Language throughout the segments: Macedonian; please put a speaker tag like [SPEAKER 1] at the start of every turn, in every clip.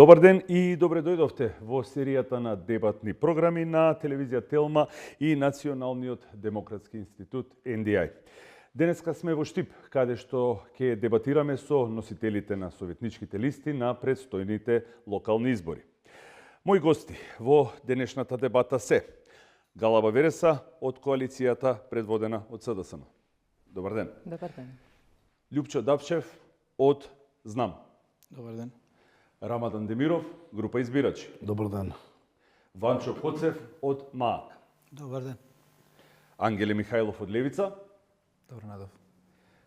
[SPEAKER 1] Добар ден и добре дојдовте во серијата на дебатни програми на телевизија Телма и Националниот демократски институт NDI. Денеска сме во Штип, каде што ќе дебатираме со носителите на советничките листи на предстојните локални избори. Мои гости во денешната дебата се Галаба Вереса од коалицијата предводена од СДСМ. Добар ден.
[SPEAKER 2] Добар ден.
[SPEAKER 1] Љупчо Дапчев од Знам.
[SPEAKER 3] Добар ден.
[SPEAKER 1] Рамадан Демиров, група избирачи.
[SPEAKER 4] Добар ден.
[SPEAKER 1] Ванчо Коцев од МААК.
[SPEAKER 3] Добар ден.
[SPEAKER 1] Ангеле Михајлов од Левица.
[SPEAKER 3] Добар надов.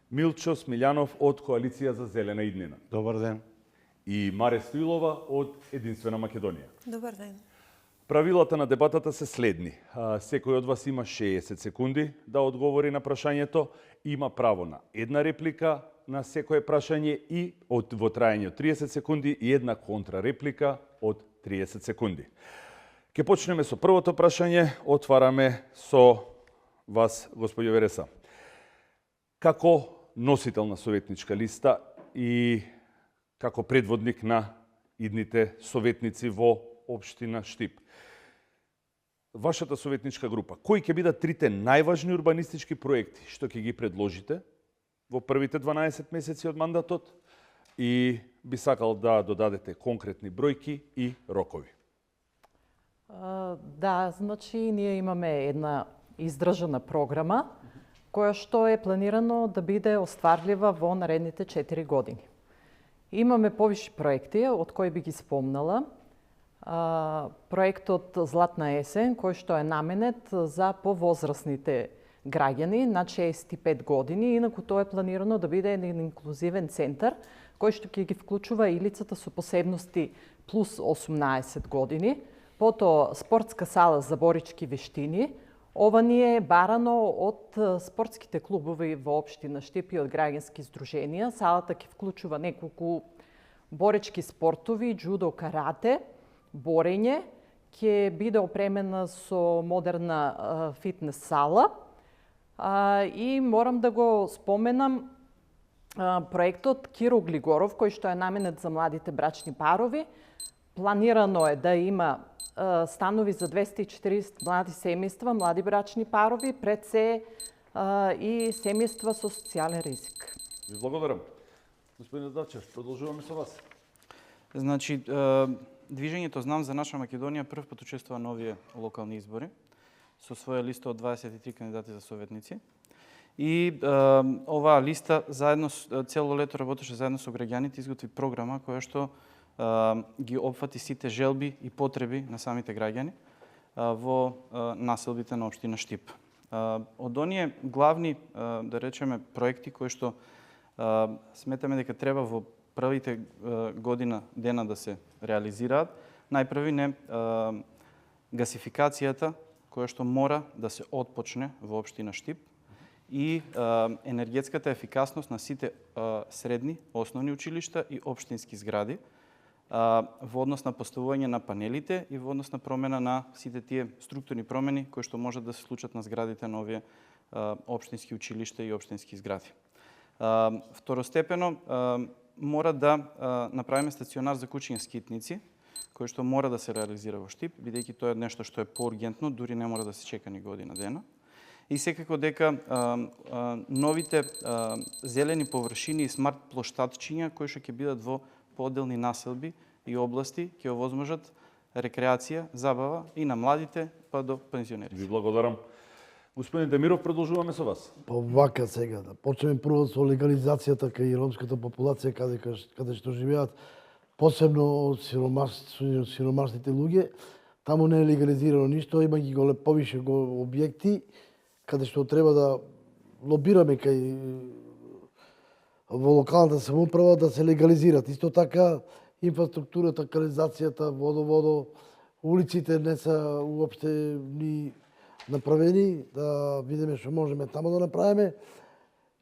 [SPEAKER 1] Милчо Смилјанов од Коалиција за зелена иднина.
[SPEAKER 4] Добар ден.
[SPEAKER 1] И Маре Стоилова од Единствена Македонија.
[SPEAKER 5] Добар ден.
[SPEAKER 1] Правилата на дебатата се следни. Секој од вас има 60 секунди да одговори на прашањето, има право на една реплика на секое прашање и во траење од 30 секунди и една контрареплика од 30 секунди. Ке почнеме со првото прашање, отвараме со вас, господјо Вереса. Како носител на советничка листа и како предводник на идните советници во општина Штип, вашата советничка група, кои ќе бидат трите најважни урбанистички проекти што ќе ги предложите во првите 12 месеци од мандатот и би сакал да додадете конкретни бројки и рокови?
[SPEAKER 2] Да, значи ние имаме една издржана програма која што е планирано да биде остварлива во наредните 4 години. Имаме повише проекти, од кои би ги спомнала. Проектот Златна есен, кој што е наменет за повозрасните граѓани над 65 години, инаку тоа е планирано да биде еден инклузивен центар кој што ќе ги вклучува и лицата со посебности плюс 18 години, потоа спортска сала за борички вештини. Ова ни е барано од спортските клубови во општина Штип и од граѓански здруженија. Салата ќе вклучува неколку борички спортови, џудо, карате, борење, ќе биде опремена со модерна фитнес сала. И морам да го споменам проектот Киро Глигоров, кој што е наменет за младите брачни парови. Планирано е да има станови за 240 млади семејства, млади брачни парови, пред се и семејства со социјален ризик.
[SPEAKER 1] Ви благодарам. Господин Дачев, продолжуваме со вас.
[SPEAKER 3] Значи, движењето Знам за наша Македонија прв пат учествува на овие локални избори со своја листа од 23 кандидати за советници. И оваа листа заедно цело лето работеше заедно со граѓаните, изготви програма која што ги опфати сите желби и потреби на самите граѓани во населбите на општина Штип. Од оние главни, да речеме, проекти кои што сметаме дека треба во првите година дена да се реализираат, најпрви не гасификацијата која што мора да се отпочне во општина Штип и енергетската ефикасност на сите средни, основни училишта и општински згради во однос на поставување на панелите и во однос на промена на сите тие структурни промени кои што можат да се случат на зградите на овие општински училишта и општински згради. Второстепено, мора да направиме стационар за кучиња скитници, кој што мора да се реализира во Штип, бидејќи тоа е нешто што е поургентно, дури не мора да се чека ни година дена. И секако дека новите зелени површини и смарт плоштадчиња кои што ќе бидат во поделни населби и области ќе овозможат рекреација, забава и на младите па до пензионерите.
[SPEAKER 1] Ви благодарам. Господин Демиров, продолжуваме со вас.
[SPEAKER 4] Па вака сега, да почнеме прво со легализацијата кај ромската популација каде што живеат, посебно сиромашните луѓе. Таму не е легализирано ништо, има ги повише објекти каде што треба да лобираме кај во локалната самоуправа да се легализират. Исто така инфраструктурата, канализацијата, водоводо, улиците не се уопште ни направени, да видиме што можеме таму да направиме.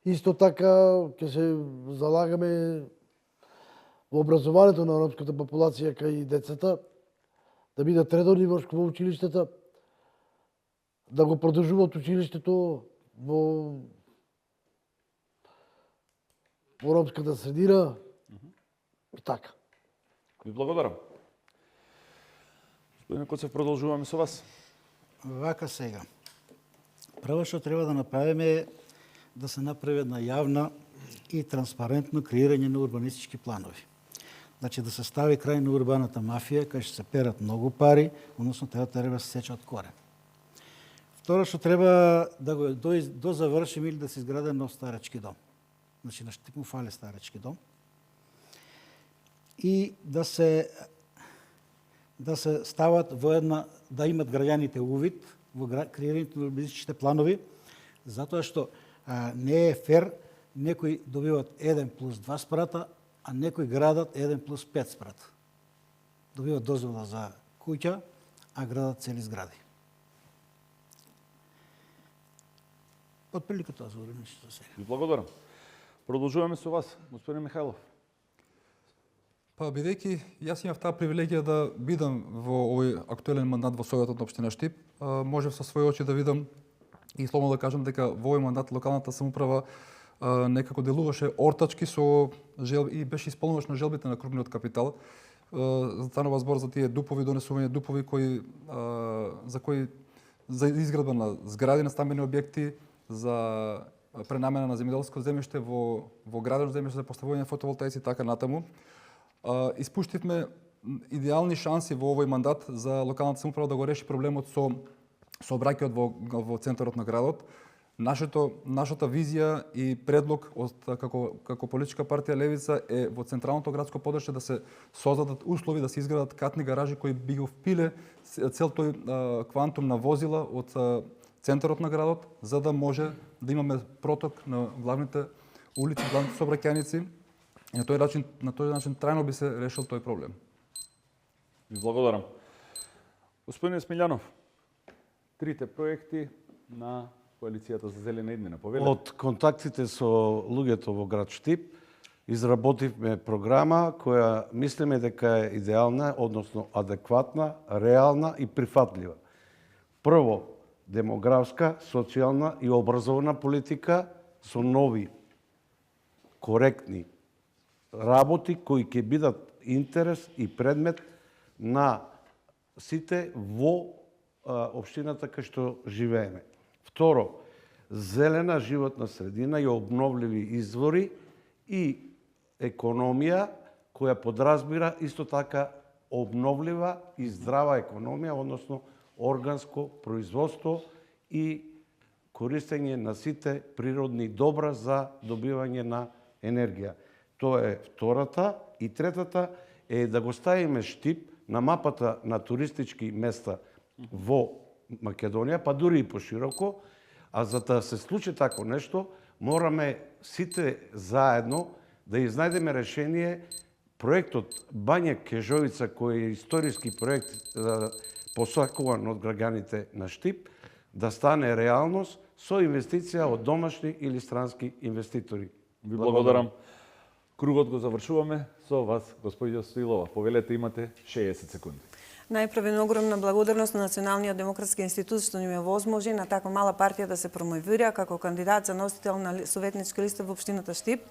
[SPEAKER 4] Исто така ќе се залагаме во образованието на ромската популација кај децата, да бидат редовни во училиштата, да го продолжуваат училиштето во ромската средина и така.
[SPEAKER 1] Ви благодарам. Господине Коцев, продолжуваме со вас.
[SPEAKER 5] Вака сега. Прво што треба да направиме е да се направи една јавна и транспарентно креирање на урбанистички планови. Значи да се стави крај на урбаната мафија, кај што се перат многу пари, односно треба да се сече од корен. Второ што треба да го дозавршиме или да се изгради нов старачки дом. Значи на Штип му фали старачки дом. И да се стават во една, да имат граѓаните увид во креирањето на урбанистичките планови, затоа што не е фер некои добиват 1+2 спрата, а некои градат 1+5 спрата. Добиват дозвола за куќа, а градат цели згради. Отприлика тоа за урбанистичките за сега.
[SPEAKER 1] Ви благодарам. Продолжуваме со вас, господин Михајлов.
[SPEAKER 6] Па, бидејќи јас имав таа привилегија да бидам во овој актуелен мандат во Советот на општина Штип, можев со своји очи да видам и слободно да кажам дека во овој мандат локалната самоуправа некако делуваше ортачки со желби и беше исполнувано желбите на крупниот капитал. Станува збор за тие дупови, донесување дупови за изградба на згради на стамбени објекти, за пренамена на земјоделско земјиште во градено земјиште за поставување фотоволтаици и така натаму. Испуштивме идеални шанси во овој мандат за локалната самоуправа да го реши проблемот со сообраќајот во центарот на градот. Нашата визија и предлог како политичка партија Левица е во централното градско подрачје да се создадат услови да се изградат катни гаражи кои би го впиле цел тој квантум на возила од центарот на градот, за да може да имаме проток на главните улици, главните сообраќајници. И на тој начин трајно би се решил тој проблем.
[SPEAKER 1] Ви благодарам. Господин Смилјанов, трите проекти на Коалицијата за зелена иднина. Повелете.
[SPEAKER 7] Од контактите со луѓето во град Штип изработивме програма која мислиме дека е идеална, односно адекватна, реална и прифатлива. Прво, демографска, социјална и образовна политика со нови, коректни работи кои ќе бидат интерес и предмет на сите во општината кај што живееме. Второ, зелена животна средина и обновливи извори и економија која подразбира исто така обновлива и здрава економија, односно органско производство и користење на сите природни добра за добивање на енергија. Тоа е втората. И третата е да го ставиме Штип на мапата на туристички места во Македонија, па дури и пошироко, а за да се случи тако нешто, мораме сите заедно да изнајдеме решение проектот Бања Кежовица, кој е историски проект посакуван од граѓаните на Штип, да стане реалност со инвестиција од домашни или странски инвеститори.
[SPEAKER 1] Ви благодарам. Кругот го завршуваме со вас, господиња Стоилова. Повелете, имате 60 секунди.
[SPEAKER 8] Најпрвен огромна благодарност на Националниот демократски институт што ни ме возможи на таква мала партија да се промовира како кандидат за носител на советничка листа во општината Штип,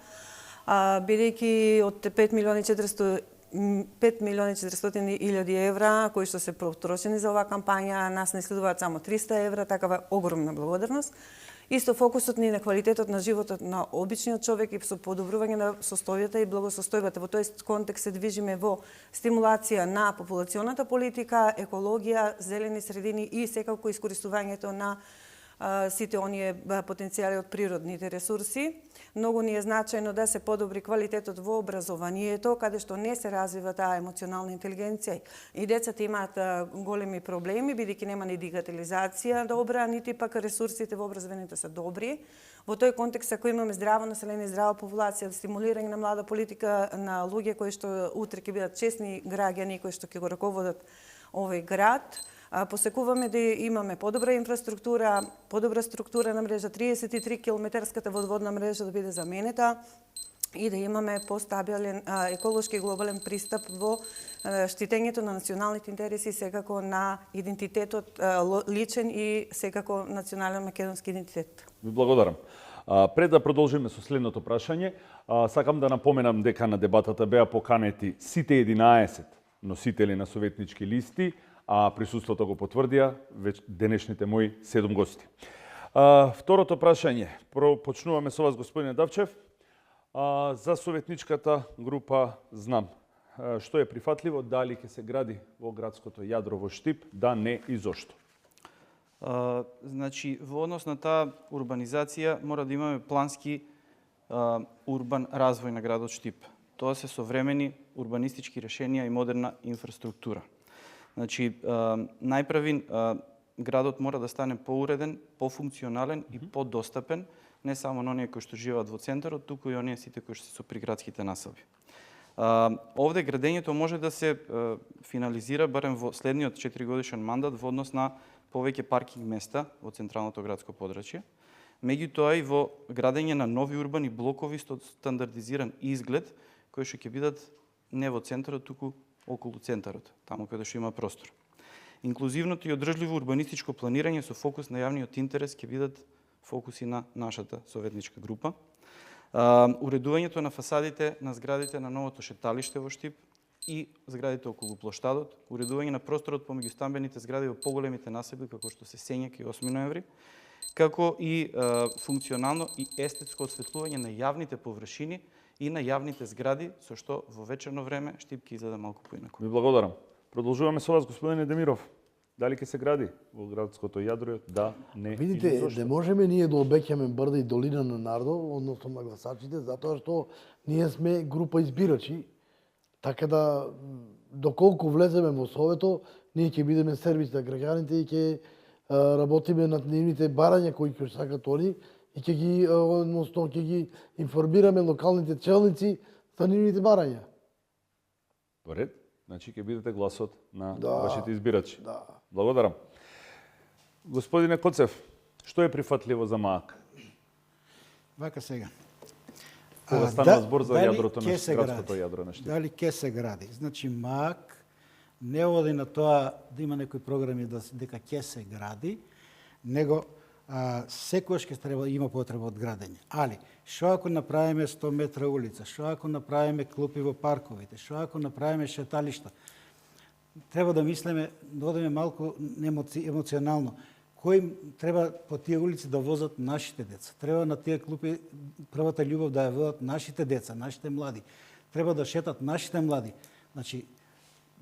[SPEAKER 8] бидејќи од 5.400.000 евра кои што се потрошени за оваа кампања, нас не следуваат само 300 евра, такава огромна благодарност. Исто фокусот ни на квалитетот на животот на обичниот човек и со подобрување на состојбата и благосостојбата. Во тој контекст се движиме во стимулација на популационата политика, екологија, зелени средини и секако искористувањето на сите оние потенцијали од природните ресурси. Многу ни е значајно да се подобри квалитетот во образованието, каде што не се развива таа емоционална интелигенција. И децата имаат големи проблеми, бидејќи нема ни дигитализација добра, нити пак ресурсите во образованието се добри. Во тој контекст, ако имаме здраво население, здрава популација, стимулирање на млада политика на луѓе кои што утре ќе бидат честни граѓани, кои што ќе го раководат овој град, посекуваме да имаме подобра инфраструктура, подобра структура на мрежа, 33 километарската водоводна мрежа да биде заменета и да имаме постабилен еколошки глобален пристап во штитењето на националните интереси, секако на идентитетот личен и секако национален македонски идентитет.
[SPEAKER 1] Ви благодарам. Пред да продолжиме со следното прашање, сакам да напоменам дека на дебатата беа поканети сите 11 носители на советнички листи, а присуството го потврдија денешните мои 7 гости. Второто прашање, почнуваме со вас, господине Давчев. За советничката група знам. Што е прифатливо, дали ќе се гради во градското јадро во Штип, да, не и зошто?
[SPEAKER 3] Значи, во однос на таа урбанизација мора да имаме плански урбан развој на градот Штип. Тоа се современи урбанистички решенија и модерна инфраструктура. Значи, најпрвин градот мора да стане поуреден, пофункционален и подостапен, не само на оние кои што живеат во центарот, туку и оние сите кои што се со приградските населби. Овде градењето може да се финализира барем во следниот 4-годишен мандат во однос на повеќе паркинг места во централното градско подрачје, меѓутоа и во градење на нови урбани блокови со стандардизиран изглед, кои што ќе бидат не во центарот, туку околу центарот, таму каде што има простор. Инклузивното и одржливо урбанистичко планирање со фокус на јавниот интерес ќе бидат фокуси на нашата советничка група. Уредувањето на фасадите на зградите на новото шеталиште во Штип и зградите околу плоштадот, уредување на просторот помеѓу стамбените згради во поголемите населби, како што се Сењак и 8 ноември, како и функционално и естетско осветлување на јавните површини и на јавните згради, со што во вечерно време Штип ќе изгледа малку поинаку.
[SPEAKER 1] Ви благодарам. Продолжуваме со вас, господине Демиров. Дали ќе се гради во градското јадро? Да, не.
[SPEAKER 4] Видите, не можеме ние да обеќаме брда и долина на народот, односно на гласачите, затоа што ние сме група избирачи, така да доколку влеземе во совето, ние ќе бидеме сервис на граѓаните и ќе работиме над нивните барања кои ќе сакат они и ќе ги односно ќе ги информираме локалните челници за нивните барања.
[SPEAKER 1] Во ред? Значи ќе бидете гласот на
[SPEAKER 4] Да,
[SPEAKER 1] вашите избирачи.
[SPEAKER 4] да.
[SPEAKER 1] Благодарам. Господине Коцев, што е прифатливо за МААК?
[SPEAKER 5] Вака сега.
[SPEAKER 1] Кога станува збор за
[SPEAKER 5] дали
[SPEAKER 1] јадрото на
[SPEAKER 5] ќе се
[SPEAKER 1] градското
[SPEAKER 5] гради?
[SPEAKER 1] јадро на Штип?
[SPEAKER 5] Дали ќе се гради? Значи МААК не оди на тоа да има некои програми дека ќе се гради, него секојаш ќе треба има потреба од градење. Али, што ако направиме 100 метра улица, што ако направиме клупи во парковите, што ако направиме шеталишта, треба да мислиме, да одиме малку емоционално. Кој треба по тие улици да возат нашите деца? Треба на тие клупи првата љубов да ја водат нашите деца, нашите млади. Треба да шетат нашите млади. Значи,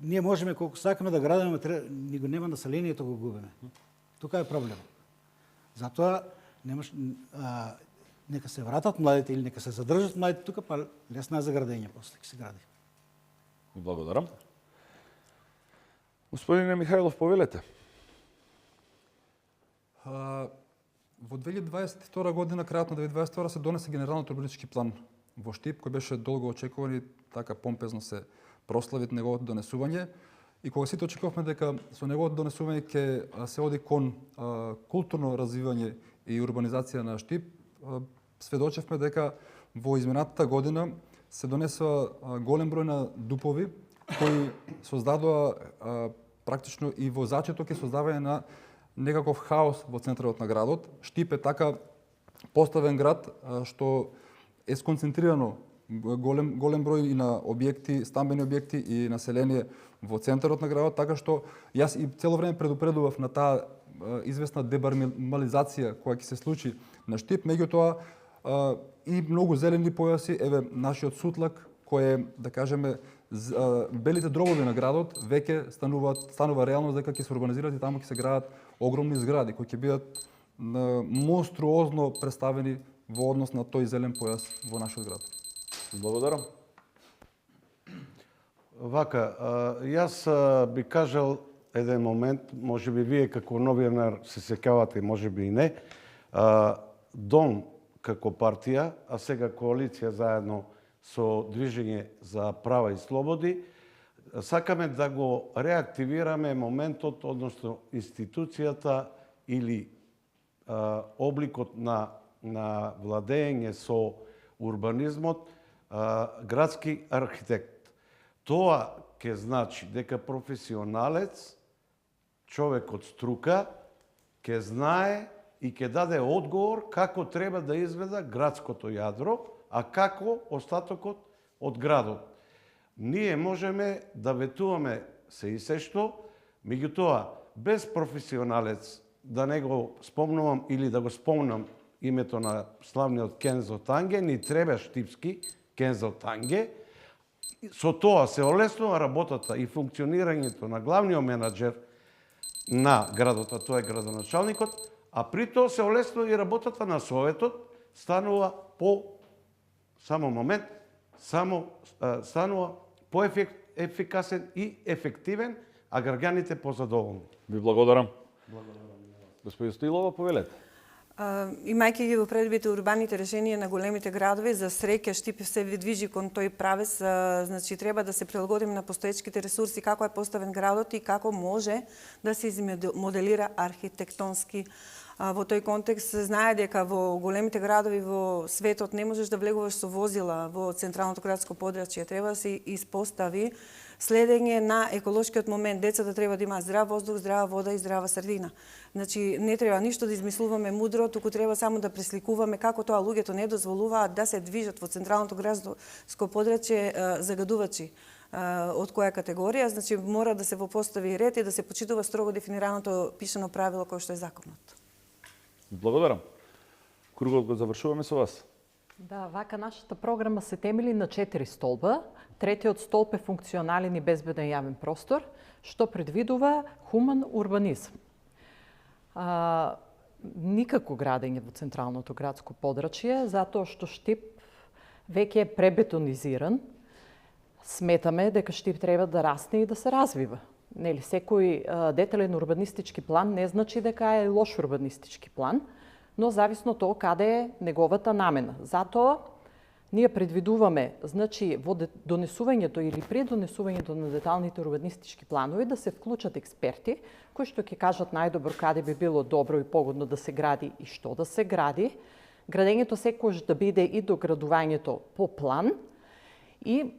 [SPEAKER 5] ние можеме колку сакаме да градиме, ни го нема населението, го губиме. Тука е проблем. Затоа нека се вратат младите или нека се задржат младите тука, па лесно е за градење после ќе се гради.
[SPEAKER 1] Благодарам. Господине Михајлов, повелете.
[SPEAKER 6] Во 2022 година, крајот на 2022 се донесе генералниот урбанистички план во Штип, кој беше долго очекуван и така помпезно се прослави неговото донесување. И кога сите очекувавме дека со неговото донесување ќе се оди кон културно развивање и урбанизација на Штип, сведочевме дека во изминатата година се донесува голем број на дупови кои создадоа практично и во зачеток и создавање на некаков хаос во центарот на градот. Штип е така поставен град што е сконцентрирано голем број и на објекти, стамбени објекти и население во центарот на градот, така што јас и цело време предупредував на таа известна дебармализација која ќе се случи на Штип, меѓутоа и многу зелени појаси, еве нашиот Сутлак кој е, да кажеме, белите дробови на градот веќе станува реалност дека ќе се урбанизираат и таму ќе се градат огромни згради кои ќе бидат монструозно представени во однос на тој зелен појас во нашиот град.
[SPEAKER 1] Благодарам.
[SPEAKER 7] Вака, јас би кажал еден момент, може би вие како новинар се сеќавате, може би и не, Дом како партија, а сега коалиција заедно со Движење за права и слободи, сакаме да го реактивираме моментот, односно институцијата или обликот на владење со урбанизмот, градски архитект. Тоа ќе значи дека професионалец, човек од струка, ќе знае и ќе даде одговор како треба да изгледа градското јадро, а како остатокот од градот. Ние можеме да ветуваме се и се што, меѓутоа, без професионалец, да не го спомнувам или да го спомнам името на славниот Кензо Танге, ни треба штипски Кензо Танге. Со тоа се олеснува работата и функционирањето на главниот менаџер на градот, а тоа е градоначалникот, а при тоа се олеснува и работата на советот, станува станува поефикасен и ефективен, а граѓаните позадоволни.
[SPEAKER 1] Ви благодарам. Господи Стоилова, повелете.
[SPEAKER 8] Имајќи ги во предвид урбаните решенија на големите градови, за среќа Штип се движи кон тој правец, значи треба да се прилагодиме на постоечките ресурси, како е поставен градот и како може да се измоделира архитектонски. Во тој контекст знае дека во големите градови во светот не можеш да влегуваш со возила во централното градско подрачје. Треба да се испостави следење на еколошкиот момент. Децата треба да имаат здрав воздух, здрава вода и здрава средина. Значи, не треба ништо да измислуваме мудро, туку треба само да пресликуваме како тоа луѓето не дозволуваат да се движат во централното градско подрачје загадувачи. Од која категорија, значи мора да се постави ред и да се почитува строго дефинираното пишано правило кој што е законот.
[SPEAKER 1] Благодарам. Кругот го завршуваме со вас.
[SPEAKER 2] Да, вака нашата програма се темели на 4 столба. Третиот столб е функционален и безбеден јавен простор, што предвидува хуман урбанизм. Никако градење во централното градско подрачје, затоа што Штип веќе е пребетонизиран. Сметаме дека Штип треба да расне и да се развива. Нели, секој детален урбанистички план не значи дека е лош урбанистички план, но зависно тоа каде е неговата намена. Затоа ние предвидуваме, значи, во донесувањето или при донесувањето на деталните урбанистички планови да се вклучат експерти кои што ќе кажат најдобро каде би било добро и погодно да се гради и што да се гради. Градењето секогаш да биде и доградувањето по план и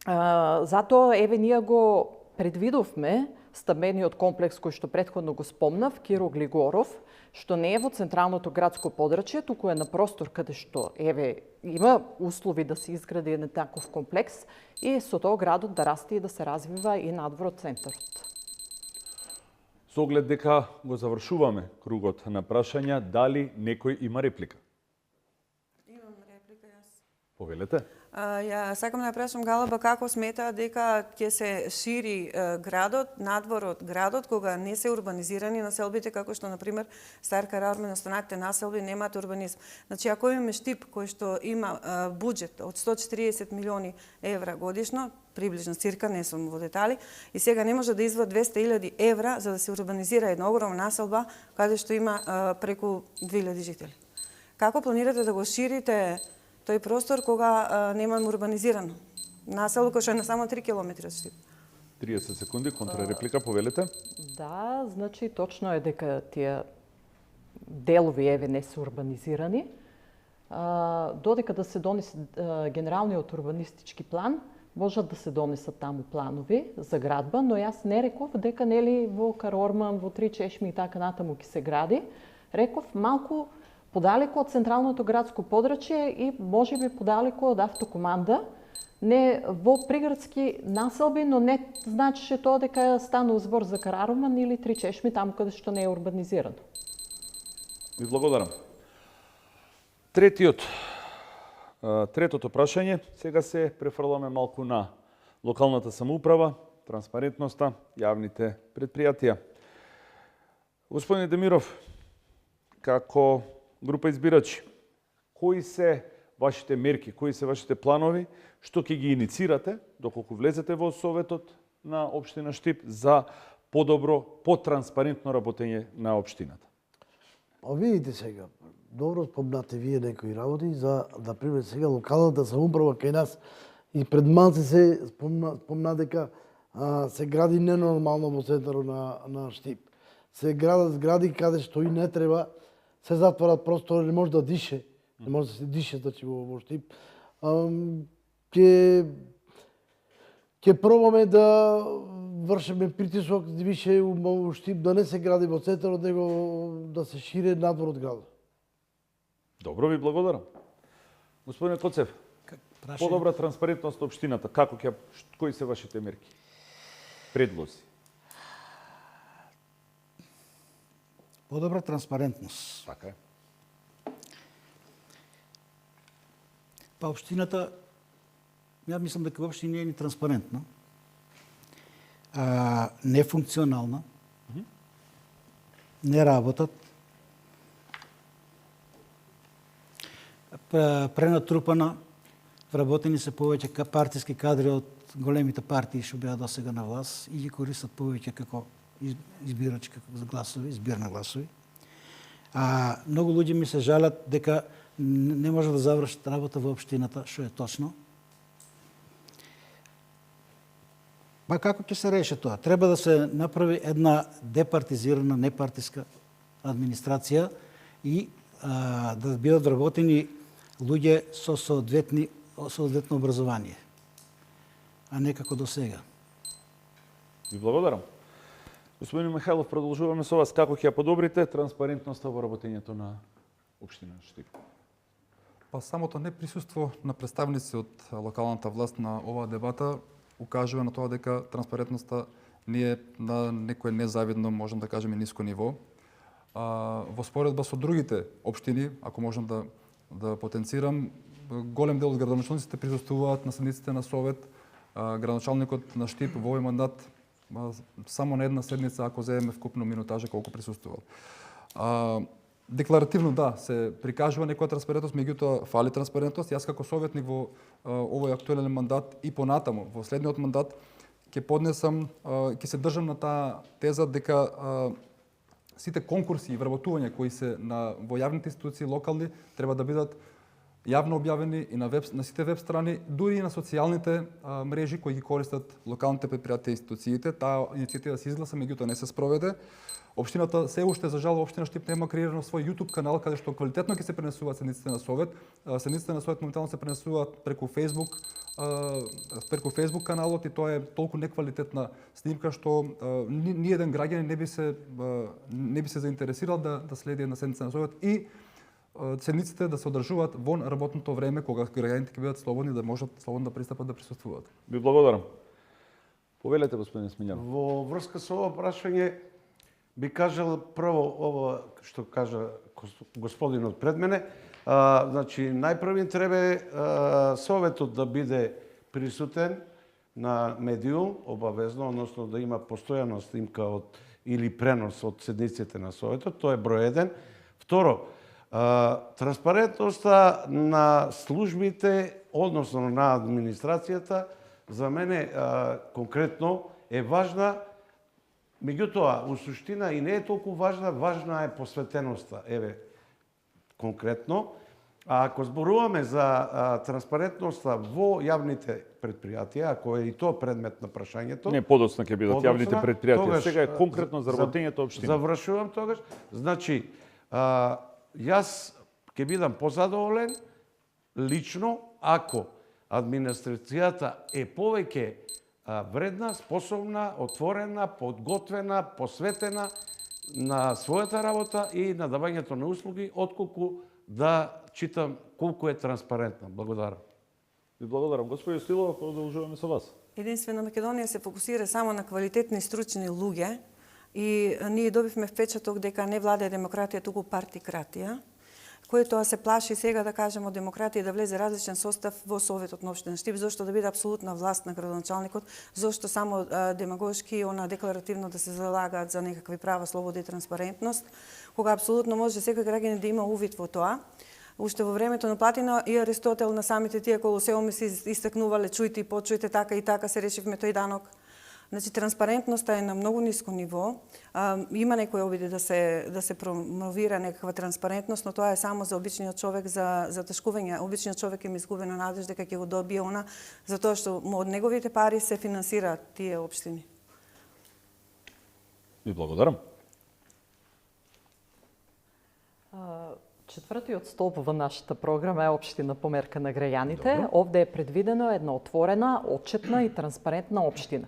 [SPEAKER 2] затоа еве ние го предвидовме стамбениот комплекс кој што претходно го спомнав, Киро Глигоров, што не е во централното градско подрачје, туку е на простор каде што еве има услови да се изгради еден таков комплекс и со тоа градот да расте и да се развива и надвор од центарот.
[SPEAKER 1] Со оглед дека го завршуваме кругот на прашања, дали некој има реплика?
[SPEAKER 8] Имам реплика јас.
[SPEAKER 1] Повелете.
[SPEAKER 8] Ја сакам да прашам Галаба како смета дека ќе се шири градот, надвор од градот, кога не се урбанизирани населбите, како што, например, Стар Караормен, останатите населби немаат урбанизм. Значи, ако имаме Штип кој што има буџет од 140 милиони евра годишно, приближно цирка, не сум во детали, и сега не може да извади 200.000 евра за да се урбанизира една огромна населба, каде што има преку 2000 жители. Како планирате да го ширите тој простор кога немам урбанизирано насело кој што е на само 3 километри од Штип?
[SPEAKER 1] 30 секунди, контрареплика, повелете.
[SPEAKER 2] Да, значи точно е дека тие делови еве не се урбанизирани. Додека да се донесе генералниот урбанистички план, можат да се донесат таму планови за градба, но јас не реков дека нели во Караорман, во Три чешми и така натаму ќе се гради. Реков малку подалеку од централното градско подрачје и можеби подалеку од автокоманда, не во приградски населби, но не значеше тоа дека станува збор за Караорман или Три чешми, таму каде што не е урбанизирано.
[SPEAKER 1] Ви благодарам. Третото прашање, сега се префрламе малку на локалната самоуправа, транспарентноста, јавните предпријатија. Господин Демиров, како група избирачи, кои се вашите мерки, кои се вашите планови, што ќе ги иницирате доколку влезете во Советот на општина Штип за подобро, потранспарентно работење на општината?
[SPEAKER 4] Видите сега, добро спомнате вие некои работи за да пример сега локалната самоуправа кај нас и пред малце се спомна дека се гради ненормално во центарот на Штип. Се градат згради каде што и не треба, се затворат простори, не може да дише, не може да се дише значи во Штип. Ќе пробаме да вршиме притисок више у Штип да не се гради во центарот, него да се шире надвор од градот.
[SPEAKER 1] Добро, ви благодарам. Господине Коцев, подобра транспарентност на општината, кои се вашите мерки? Предлози?
[SPEAKER 5] Подобра транспарентност.
[SPEAKER 1] Така е.
[SPEAKER 5] Па општината, ја мислам дека воопшто не е ни транспарентна, нефункционална, не работат, пренатрупана, вработени се повеќе партиски кадри од големите партии што беа досега на власт и ги користат повеќе како избирачки како за гласови, избир на гласови. Многу луѓе ми се жалат дека не може да завршат работа во општината, што е точно. Па како ќе се реши тоа? Треба да се направи една департизирана, непартиска администрација и да бидат вработени луѓе со соодветно образование, а не како до сега.
[SPEAKER 1] Ви благодарам. Господин Михајлов, продолжуваме со вас. Како ќе ја подобрите транспарентноста во работењето на општина Штип?
[SPEAKER 6] Па самото неприсуство на представници од локалната власт на оваа дебата укажува на тоа дека транспарентноста не е на некое незавидно, можем да кажеме, ниско ниво. Во споредба со другите општини, ако можам да потенцирам, голем дел од градоначалниците присуствуваат на седниците на Совет. Градоначалникот на Штип во овој мандат само на една седница, ако земеме вкупно минутажа колку присуствувал. Декларативно да, се прикажува некоја транспарентност, меѓутоа фали транспарентност. Јас како советник во овој актуелен мандат и понатаму, во следниот мандат, ќе се држам на таа теза дека сите конкурси и вработувања кои се во јавните институции локални треба да бидат јавно објавени и на сите веб страни, дури и на социјалните мрежи кои ги користат локалните предпријатија и институциите. Таа иницијатива се изгласа, меѓутоа не се спроведе. Општината се уште, за жал, општина Штип нема креирано свој YouTube канал каде што квалитетно ќе се пренесуваат седниците на Совет. Седниците на Совет моментално се пренесуваат преку Facebook каналот и тоа е толку неквалитетна снимка што ни еден граѓанин не би се заинтересирал да следи една седница на Совет и седниците да се одржуваат во работното време кога граѓаните ќе бидат слободни да можат слободно да пристапат да присуствуваат.
[SPEAKER 1] Ви благодарам. Повелете, господин Смилјанов.
[SPEAKER 7] Во врска со ова прашање би кажал прво ова што кажа господинот пред мене. Значи, најпрвен треба Советот да биде присутен на медиум, обавезно, односно да има постојана снимка или пренос од седниците на Советот, тоа е број 1. Второ, транспарентноста на службите, односно на администрацијата, за мене конкретно е важна. Меѓутоа, у суштина и не е толку важна, важна е посветеноста. Конкретно. Ако зборуваме за транспарентноста во јавните предпријатија, ако е и тоа предмет на прашањето...
[SPEAKER 1] Не, подоцна ќе бидат јавните предпријатија. Сега е конкретно за работењето општина.
[SPEAKER 7] Завршувам тогаш. Значи, јас ќе бидам позадоволен лично ако администрацијата е повеќе вредна, способна, отворена, подготвена, посветена на својата работа и на давањето на услуги, отколку да читам колку е транспарентна. Благодарам.
[SPEAKER 1] Ви благодарам. Господи Стилова, продолжуваме со вас.
[SPEAKER 8] Единствено Македонија се фокусира само на квалитетни стручни луѓе и ние добивме впечаток дека не владее демократија, туку партикратија, којто се плаши сега, да кажемо, демократија да влезе различен состав во Советот на општина Штип, зошто да биде апсолутна власт на градоначалникот, зошто само демагошки, декларативно да се залагаат за некакви права, слобода и транспарентност, кога апсолутно може секој граѓанин да има увид во тоа. Уште во времето на Платина и Аристотел на самите тие колосеуми се истакнувале чујте и почујте, така и така се решивме тој данок. Значи, транспарентноста е на многу ниско ниво. Има некои обиди да се промовира некаква транспарентност, но тоа е само за обичниот човек, за тешкување. Обичниот човек има изгубена надежда дека ќе го добие она, затоа што од неговите пари се финансираат тие општини.
[SPEAKER 1] Ви благодарам.
[SPEAKER 2] Четвртиот столб во нашата програма е општина померка на граѓаните. Овде е предвидено една отворена, отчетна и транспарентна општина.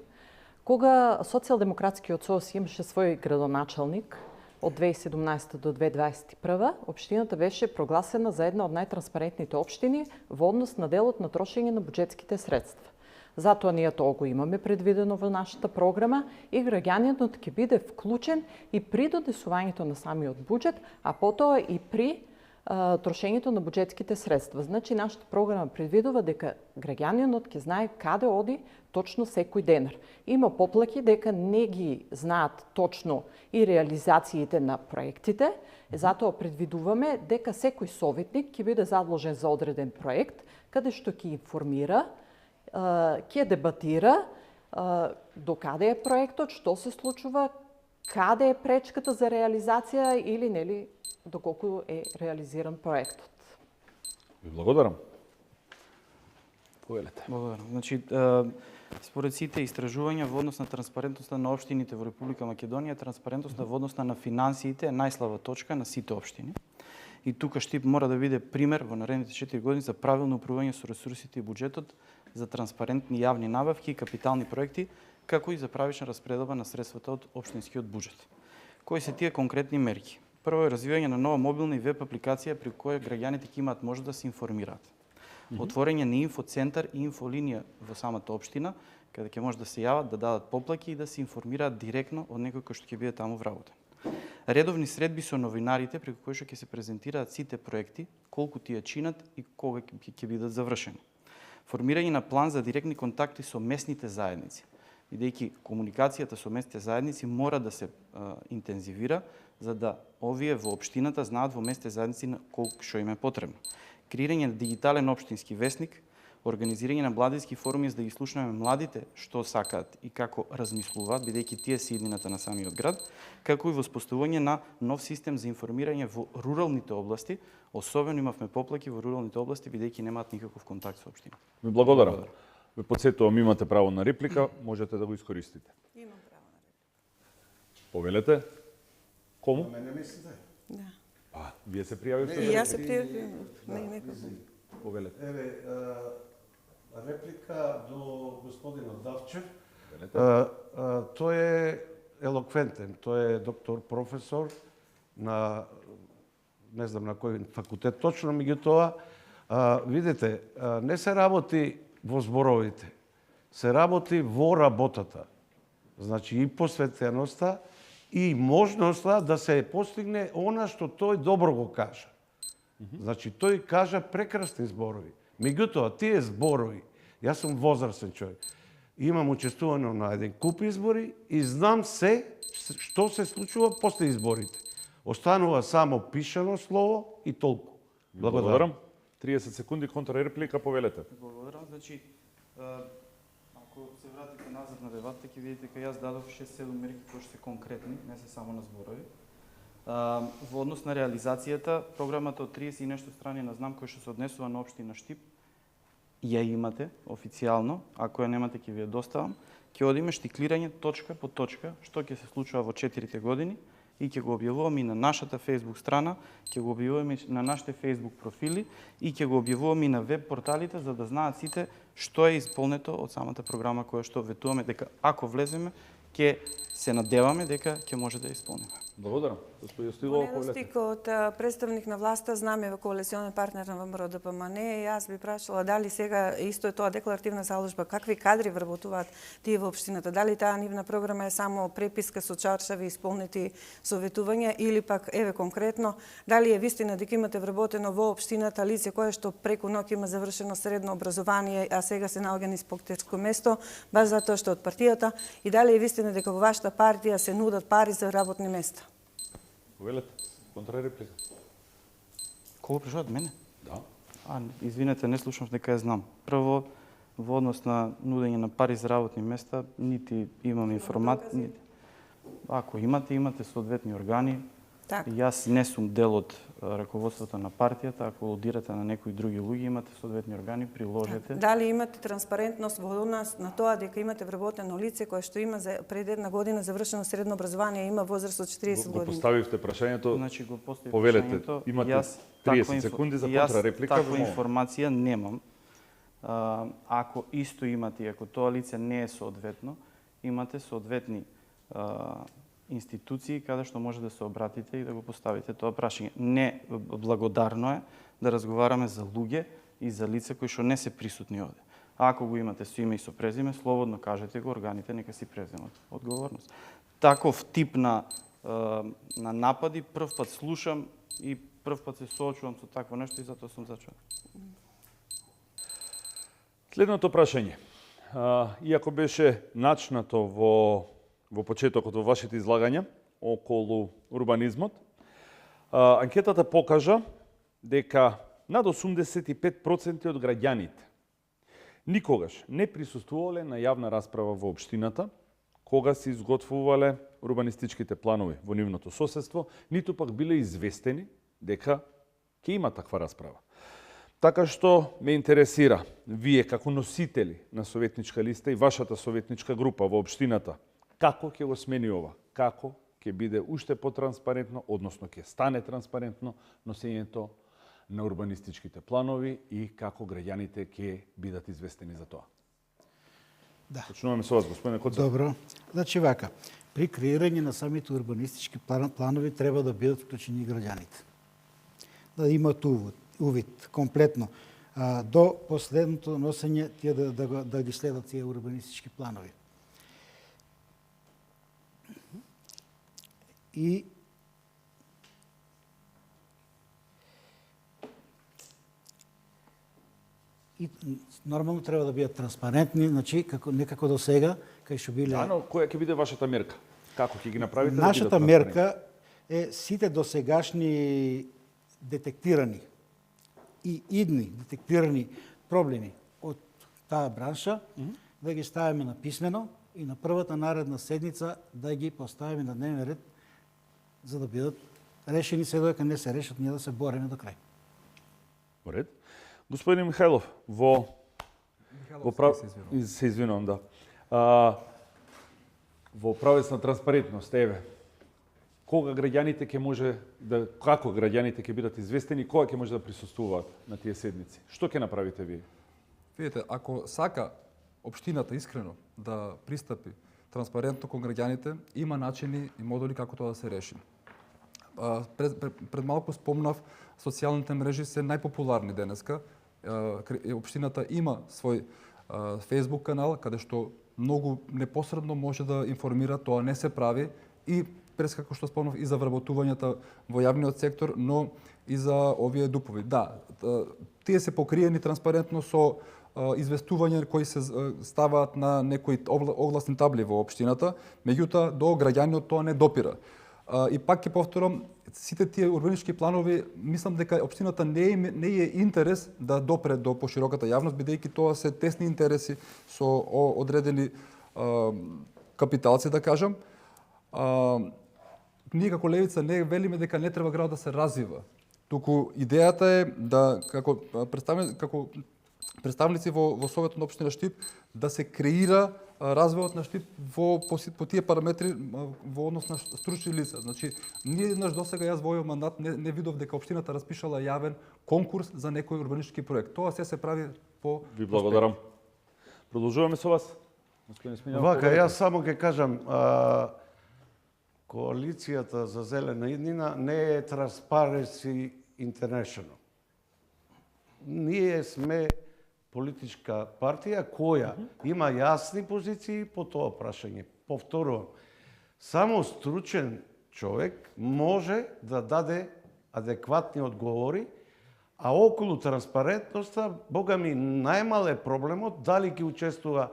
[SPEAKER 2] Кога Социјалдемократскиот сојуз имаше свој градоначалник од 2017 до 2021, општината беше прогласена за една од најтранспарентните општини во однос на делот на трошење на буџетските средства. Затоа ние тоа го имаме предвидено во нашата програма и граѓанинот ќе биде вклучен и при донесувањето на самиот буџет, а потоа и при трошењето на буџетските средства. Значи, нашата програма предвидува дека граѓанинот ќе знае каде оди точно секој денар. Има поплаки дека не ги знаат точно и реализациите на проектите, затоа предвидуваме дека секој советник ќе биде задолжен за одреден проект, каде што ќе информира, ќе дебатира до каде е проектот, што се случува, каде е пречката за реализација или нели доколку е реализиран проектот.
[SPEAKER 1] Ви благодарам. Повелете.
[SPEAKER 3] Благодарам. Значи, според сите истражувања во однос на транспарентноста на општините во Република Македонија, транспарентноста во однос на финансиите е најслаба точка на сите општини. И тука Штип мора да биде пример во наредните 4 години за правилно управување со ресурсите и буџетот, за транспарентни јавни набавки и капитални проекти, како и за правична распределба на средствата од општинскиот буџет. Кои се тие конкретни мерки? Прво е развивање на нова мобилна и веб апликација при која граѓаните ќе имаат можност да се информираат. Отворење на инфоцентар и инфолинија во самата општина, каде ќе може да се јават, да дадат поплаки и да се информираат директно од некој кој што ќе биде таму вработен. Редовни средби со новинарите преку кои што ќе се презентираат сите проекти, колку тие чинат и кога ќе бидат завршени. Формирање на план за директни контакти со местните заедници, бидејќи комуникацијата со местните заедници мора да се интензивира, за да овие во општината знаат во местните заедници на колку што им е потребно. Креирање на дигитален општински весник, организирање на младински форуми за да ги слушнеме младите што сакаат и како размислуваат, бидејќи тие се иднината на самиот град, како и воспоставување на нов систем за информирање во руралните области, особено имавме поплаки во руралните области, бидејќи немаат никаков контакт со општината.
[SPEAKER 1] Ви благодарам. Ве потсетувам, имате право на реплика, можете да го искористите.
[SPEAKER 8] Имам право на реплика.
[SPEAKER 1] Повелете. Кому?
[SPEAKER 7] Мене мислите?
[SPEAKER 8] Да.
[SPEAKER 1] Вие се пријавивте?
[SPEAKER 8] И јас се пријавив.
[SPEAKER 1] Повелете.
[SPEAKER 7] Еве, реплика до господинот Давчев. Тој е елоквентен, тој е доктор професор на не знам на кој факултет точно, меѓутоа видите, не се работи во зборовите, се работи во работата. Значи и посветеноста и можноста да се постигне она што тој добро го кажа. Значи тој кажа прекрасни зборови. Меѓутоа тие зборови, јас сум возрастен човек, имам учествувано на еден куп избори и знам се што се случува после изборите. Останува само пишано слово и толку.
[SPEAKER 1] Благодарам. 30 секунди контрареплика, повелете.
[SPEAKER 3] Благодарам. Значи, ако се вратите назад на дебатата, ќе видите дека јас дадов 6-7 мерки кои се конкретни, не се само на зборови. Во однос на реализацијата, програмата од 30 и нешто страни на знам кој што се однесува на општина Штип, ја имате официјално, ако ја немате ќе ви ја доставам, ќе одиме штиклирање точка по точка што ќе се случува во 4 години и ќе го објавуваме и на нашата Facebook страна, ќе го објавуваме и на нашите Facebook профили и ќе го објавуваме и на веб порталите за да знаат сите што е исполнето од самата програма која што ветуваме дека ако влеземе ќе се надеваме дека ќе може да ја исполниме.
[SPEAKER 1] Благодарам. Господи Стилова, повелете.
[SPEAKER 8] Недостиг од представник на власта, знаме во коалиционен партнер на ВМРО ДПМН, јас би прашала дали сега исто е тоа декларативна заложба, какви кадри вработуваат тие во општината, дали таа нивна програма е само преписка со чаршави исполнети советувања или пак еве конкретно дали е вистина дека имате вработено во општината лице кое што преку ноќ има завршено средно образование, а сега се наоѓа на инспекторско место, баш затоа што од партијата, и дали е вистина дека во вашата партија се нудат пари за работни места?
[SPEAKER 1] Повелете, контрареплика.
[SPEAKER 3] Кого прашуват мене?
[SPEAKER 1] Да.
[SPEAKER 3] Извинете, не слушнав, дека ја знам. Прво, во однос на нудење на пари за работни места, нити имам информација. Ако имате соодветни органи,
[SPEAKER 8] Така.
[SPEAKER 3] Јас не сум дел од раководството на партијата, ако лудирате на некои други луѓе, имате соодветни органи, приложете.
[SPEAKER 8] Дали имате транспарентност во однос на тоа дека имате вработено лице кое што има пред една година завршено средно образование, има возраст од 40
[SPEAKER 1] Го
[SPEAKER 8] години?
[SPEAKER 1] поставивте прашањето,
[SPEAKER 3] Значи го постави
[SPEAKER 1] повелете,
[SPEAKER 3] прашањето.
[SPEAKER 1] имате
[SPEAKER 3] Јас
[SPEAKER 1] 30 секунди за контрареплика.
[SPEAKER 3] Јас таква информација немам. Ако исто имате, ако тоа лице не е соодветно, имате соодветни институции каде што може да се обратите и да го поставите тоа прашање. Не благодарно е да разговараме за луѓе и за лица кои што не се присутни овде. Ако го имате со име и со презиме, слободно кажете го, органите нека си преземат одговорност. Таков тип на напади прв пат слушам и прв пат се соочувам со такво нешто и затоа сум зачуден.
[SPEAKER 1] Следното прашање. Иако беше начнато во почетокот во вашите излагања околу урбанизмот, анкетата покажа дека над 85% од граѓаните никогаш не присуствувале на јавна расправа во општината, кога се изготвувале урбанистичките планови во нивното соседство, ниту пак биле известени дека ќе има таква расправа. Така што ме интересира, вие како носители на советничка листа и вашата советничка група во општината, како ќе го смени ова? Како ќе биде уште потранспарентно, односно ќе стане транспарентно носењето на урбанистичките планови и како граѓаните ќе бидат известени за тоа?
[SPEAKER 5] Да.
[SPEAKER 1] Почнуваме со вас, господине Коцев.
[SPEAKER 5] Добро. Значи вака, при креирање на самите урбанистички планови треба да бидат вклучени граѓаните. Да имат увид комплетно до последното носење тие да ги следат тие урбанистички планови. И нормално треба да бидат транспарентни, значи некако до сега, кај што биле.
[SPEAKER 1] Да, но која ќе биде вашата мерка? Како ќе ги направите?
[SPEAKER 5] Нашата мерка е сите досегашни детектирани и идни детектирани проблеми од таа бранша да ги ставиме на писмено и на првата наредна седница да ги поставиме на дневен ред за да бидат решени, се додека не се решат, ние да се бориме до крај.
[SPEAKER 1] Во ред. Господин Михајлов, се извинувам, да. Во правец на транспарентност, еве, кога граѓаните ќе може да, како граѓаните ќе бидат известени, кога ќе може да присуствуваат на тие седници? Што ќе направите вие?
[SPEAKER 6] Видите, ако сака општината искрено да пристапи транспарентно кон граѓаните, има начини и модули како тоа да се реши. Пред малку спомнав, социјалните мрежи се најпопуларни денеска. Општината има свој Facebook канал, каде што многу непосредно може да информира, тоа не се прави и през како што спомнав и за вработувањата во јавниот сектор, но и за овие дупови. Да, тие се покриени транспарентно со известувања кои се ставаат на некои огласни табли во општината, меѓутоа до граѓаниот тоа не допира. И пак ќе повторам, сите тие урбанистички планови, мислам дека општината не е интерес да допре до пошироката јавност, бидејќи тоа се тесни интереси со одредени капиталци, да кажам. Ние како левица не велиме дека не треба градот да се развива. Туку идејата е да како представници во Советот на општина Штип да се креира развојот на Штип по тие параметри во однос на стручни лица. Значи, ние еднаш досега јас во овој мандат не видов дека општината распишала јавен конкурс за некој урбанистички проект. Тоа се прави по
[SPEAKER 1] Ви благодарам. Продолжуваме со вас. Господин Смилјанов.
[SPEAKER 7] Вака, јас само ќе кажам, коалицијата за зелена иднина не е Transparency International. Ние сме политичка партија која има јасни позиции по тоа прашање. Повторувам, само стручен човек може да даде адекватни одговори, а околу транспарентноста, бога ми, најмал е проблемот дали ќе учествува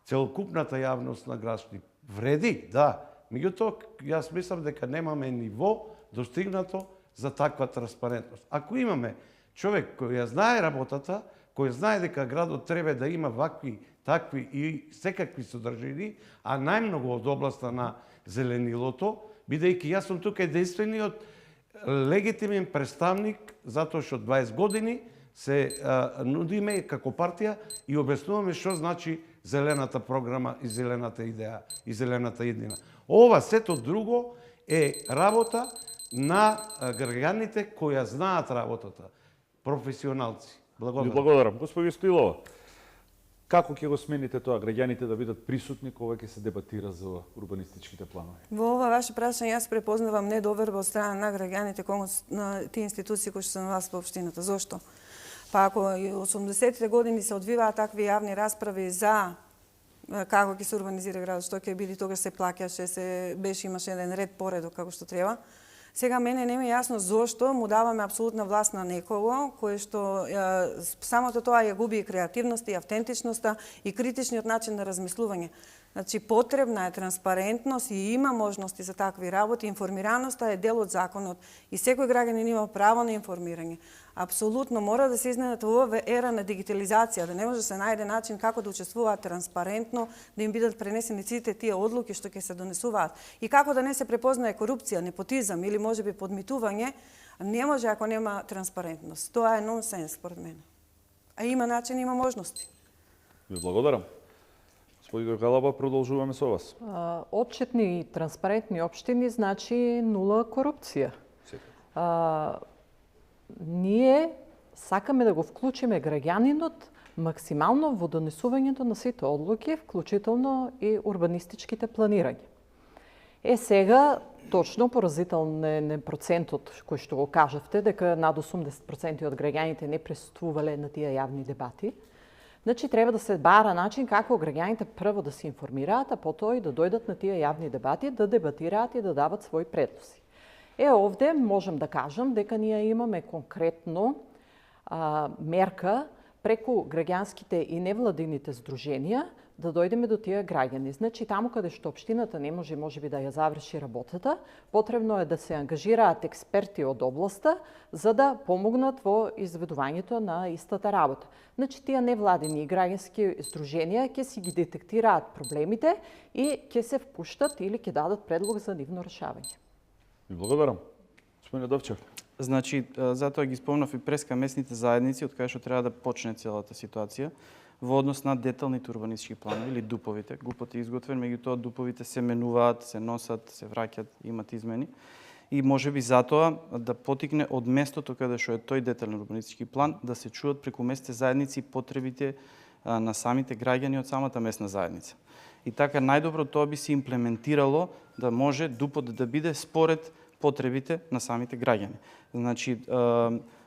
[SPEAKER 7] целокупната јавност на град Штип. Вреди, да. Меѓутоа, јас мислам дека немаме ниво достигнато за таква транспарентност. Ако имаме човек кој ја знае работата, кој знае дека градот треба да има вакви, такви и секакви содржини, а најмногу од областа на зеленилото, бидејќи јас сум тука единствениот легитимен представник, затоа што 20 години се нудиме како партија и обяснуваме што значи зелената програма и зелената идеја и зелената иднина. Ова сето друго е работа на граѓаните кои ја знаат работата, професионалци.
[SPEAKER 1] Ви
[SPEAKER 7] Благодарам.
[SPEAKER 1] благодарам. Господи Стоилова, како ќе го смените тоа граѓаните да бидат присутни кога ќе се дебатира за урбанистичките планови?
[SPEAKER 8] Во ова ваше прашање јас препознавам недоверба од страна на граѓаните кон на тие институции кои што се на вас во општината. Зошто? Па ако 80-те години се одвиваат такви јавни расправи за како ќе се урбанизира градот, што ќе биде, тогаш се плаќаше, беше имаше еден ред поредок како што треба. Сега мене не ми е јасно зошто му даваме апсолутна власт на некого кој што самото тоа ја губи и креативноста, и автентичноста, и критичниот начин на размислување. Значи, потребна е транспарентност и има можности за такви работи. Информираноста е дел од законот и секој граѓанин има право на информирање. Апсолутно мора да се изненат во оваа ера на дигитализација, да не може да се најде начин како да учествуваат транспарентно, да им бидат пренесени сите тие одлуки што ќе се донесуваат. И како да не се препознае корупција, непотизам или можеби подмитување, не може ако нема транспарентност. Тоа е нонсенс според мене. А има начин, има можности.
[SPEAKER 1] Ви благодарам. Господи Галаба, продолжуваме со вас.
[SPEAKER 2] Отчетни и транспарентни општини значи нула корупција. Ние сакаме да го вклучиме граѓанинот максимално во донесувањето на сите одлуки, вклучително и урбанистичките планирања. Сега, точно поразителен е процентот кој што го кажавте, дека над 80% од граѓаните не присуствувале на тие јавни дебати. Значи, треба да се бара начин како граѓаните прво да се информираат, а потоа и да дојдат на тие јавни дебати, да дебатираат и да дават своји предлози. Овде можем да кажам дека ние имаме конкретно мерка преку граѓанските и невладините здруженија да дојдеме до тие граѓани. Значи, таму каде што општината не можеби да ја заврши работата, потребно е да се ангажираат експерти од областа за да помогнат во изведувањето на истата работа. Значи, тие невладини и граѓански здруженија ќе си ги детектираат проблемите и ќе се впуштат или ќе дадат предлог за нивно решавање.
[SPEAKER 1] Ви благодарам. Господине Довчев.
[SPEAKER 3] Значи, затоа ги спомнав и преска местните заедници, од кај што треба да почне целата ситуација во однос на деталните урбанистички планови или дуповите. ГУПот е изготвен, меѓутоа дуповите се менуваат, се носат, се враќаат, имат измени. И можеби затоа да потикне од местото каде што е тој детален урбанистички план да се чуат преку местните заедници потребите на самите граѓани од самата местна заедница. И така најдобро тоа би се имплементирало да може ДУПот да биде според потребите на самите граѓани. Значи,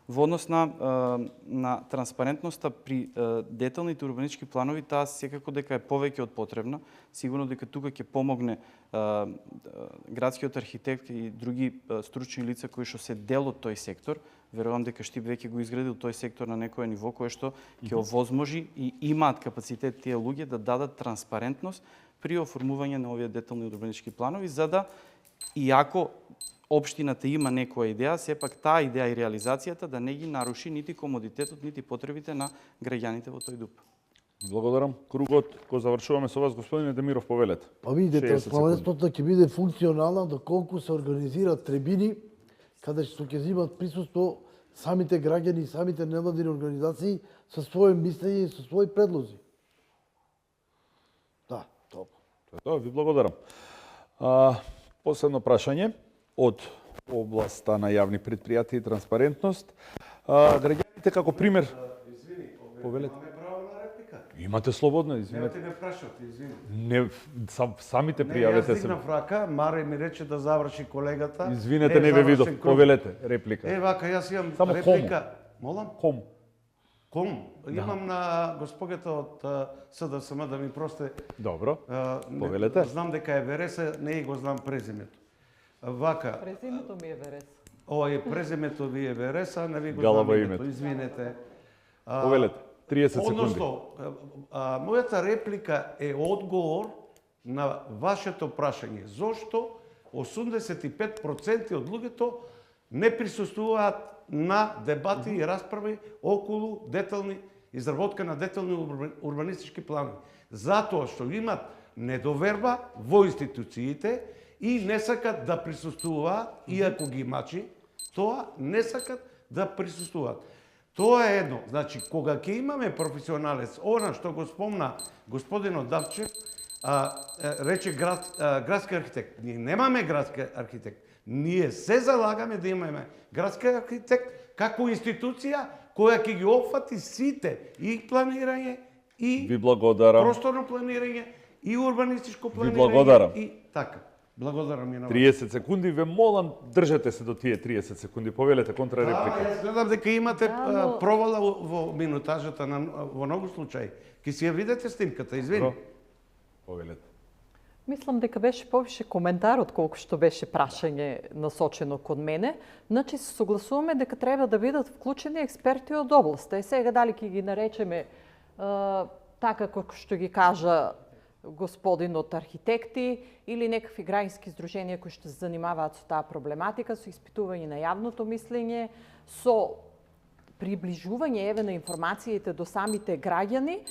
[SPEAKER 3] во однос на транспарентноста при деталните урбанистички планови, таа секако дека е повеќе од потребна. Сигурно дека тука ќе помогне градскиот архитект и други стручни лица кои што се дел од тој сектор. Верувам дека Штип веќе го изградил тој сектор на некое ниво кое што ќе овозможи и имаат капацитет тие луѓе да дадат транспарентност при оформување на овие детални урбанистички планови, за да иако општината има некоја идеја, сепак таа идеја и реализацијата да не ги наруши нити комодитетот, нити потребите на граѓаните во тој ДУП.
[SPEAKER 1] Благодарам. Кругот го завршуваме со вас, господине Демиров, повелете.
[SPEAKER 4] Па видите, транспарентноста ќе биде функционална доколку се организираат трибини каде што ќе земат присуство самите граѓани и самите невладини организации со своје мислење и со своји предлози. Да, тоа.
[SPEAKER 1] Тоа, ви благодарам. Последно прашање од областа на јавни предпријатија и транспарентност. Граѓаните како пример... Повелете. Имате слободно, извинете.
[SPEAKER 7] Не ме прашат, извини.
[SPEAKER 1] Не, самите пријавете
[SPEAKER 7] се. Јас дигнав рака, Маре ми рече да заврши колегата.
[SPEAKER 1] Извинете, не ве видов. Повелете, реплика.
[SPEAKER 7] Вака, јас имам
[SPEAKER 1] само
[SPEAKER 7] реплика. Молам?
[SPEAKER 1] Ком.
[SPEAKER 7] Имам на господата од СДСМ да ми просте.
[SPEAKER 1] Добро. Повелете.
[SPEAKER 7] Знам дека е Вереса, не го знам презимето. Вака.
[SPEAKER 2] Презимето ми е Вереса.
[SPEAKER 7] Презимето ви е Вереса, не ви го
[SPEAKER 1] Галава
[SPEAKER 7] знам
[SPEAKER 1] името.
[SPEAKER 7] Извинете.
[SPEAKER 1] Повелете. 30 секунди.
[SPEAKER 7] Односно, мојата реплика е одговор на вашето прашање. Зошто 85% од луѓето не присуствуваат на дебати и расправи околу изработка на детални урбанистички планови? Затоа што имат недоверба во институциите и не сакат да присуствуваат, иако ги мачи, тоа не сакат да присуствуваат. Тоа е едно. Значи, кога ќе имаме професионалец, она што го спомна господинот Давчев, рече градски архитект. Ние немаме градски архитект. Ние се залагаме да имаме градски архитект како институција која ќе ги опфати сите и планирање, и
[SPEAKER 1] Ви благодарам.
[SPEAKER 7] просторно планирање, и урбанистичко планирање.
[SPEAKER 1] Ви благодарам.
[SPEAKER 7] И така. Благодарам и на вас.
[SPEAKER 1] 30 секунди, ве молам, држете се до тие 30 секунди. Повелете контрареплика.
[SPEAKER 7] Јас гледам дека имате
[SPEAKER 2] но-
[SPEAKER 7] провала во минутажата во многу случаи. Ке си ја видите снимката, извини.
[SPEAKER 1] Повелете.
[SPEAKER 2] Мислам дека беше повише коментар отколку што беше прашање насочено кон мене. Значи се согласуваме дека треба да бидат вклучени експерти од областа. И сега дали ќе ги наречеме така како што ги кажа господинот архитекти или некакви граѓански здруженија кои што се занимаваат со таа проблематика, со испитување на јавното мислење, со приближување еве на информациите до самите граѓани,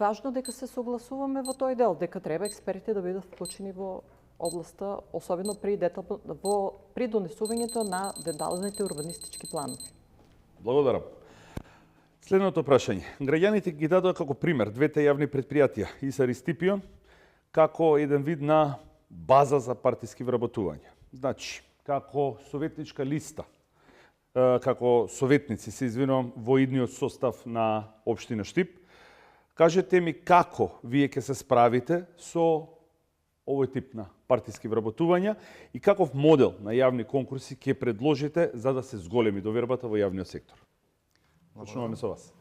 [SPEAKER 2] важно дека се согласуваме во тој дел, дека треба експерти да бидат вклучени во областа, особено при донесувањето на деталните урбанистички планови.
[SPEAKER 1] Благодарам. Следното прашање. Граѓаните ги дадоа како пример двете јавни предпријатија, ИСАР и Стипион, како еден вид на база за партиски вработувања. Значи, како советничка листа, како советници, се извинувам, во идниот состав на Општина Штип, кажете ми како вие ќе се справите со овој тип на партиски вработувања и каков модел на јавни конкурси ќе предложите за да се зголеми довербата во јавниот сектор. Почнуваме со вас.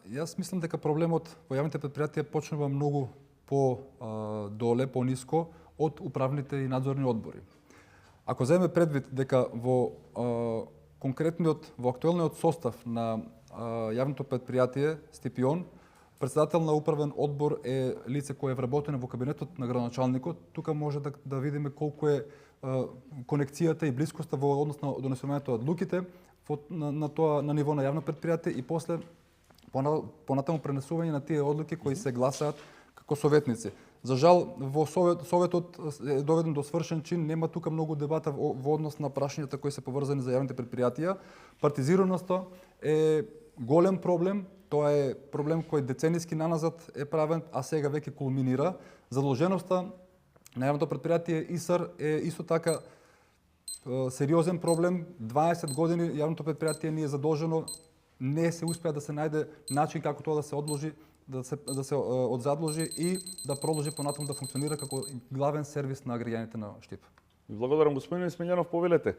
[SPEAKER 6] Јас мислам дека проблемот во јавните предпријатија почнува многу по-доле, по-ниско од управните и надзорни одбори. Ако земеме предвид дека во актуелниот состав на јавното предпријатие Стипион, председател на управен одбор е лице кое е вработено во кабинетот на градоначалникот, тука може да видиме колку е конекцијата и блискоста во однос на донесувањето од одлуките на ниво на јавно предпријатие и после понатаму пренесување на тие одлуки кои се гласаат како советници. За жал, во советот е доведен до свршен чин, нема тука многу дебата во однос на прашањата кои се поврзани за јавните предпријатија. Партизираноста е голем проблем, тоа е проблем кој децениски наназад е правен, а сега веќе кулминира. Задолженоста на јавното предпријатие ИСАР е исто така сериозен проблем. 20 години јавното предпријатие ни е задолжено, не се успеа да се најде начин како тоа да се одложи, да се одзадложи и да продолжи понатаму да функционира како главен сервис на граѓаните на Штип.
[SPEAKER 1] Благодарам, господин Смењанов, повелете.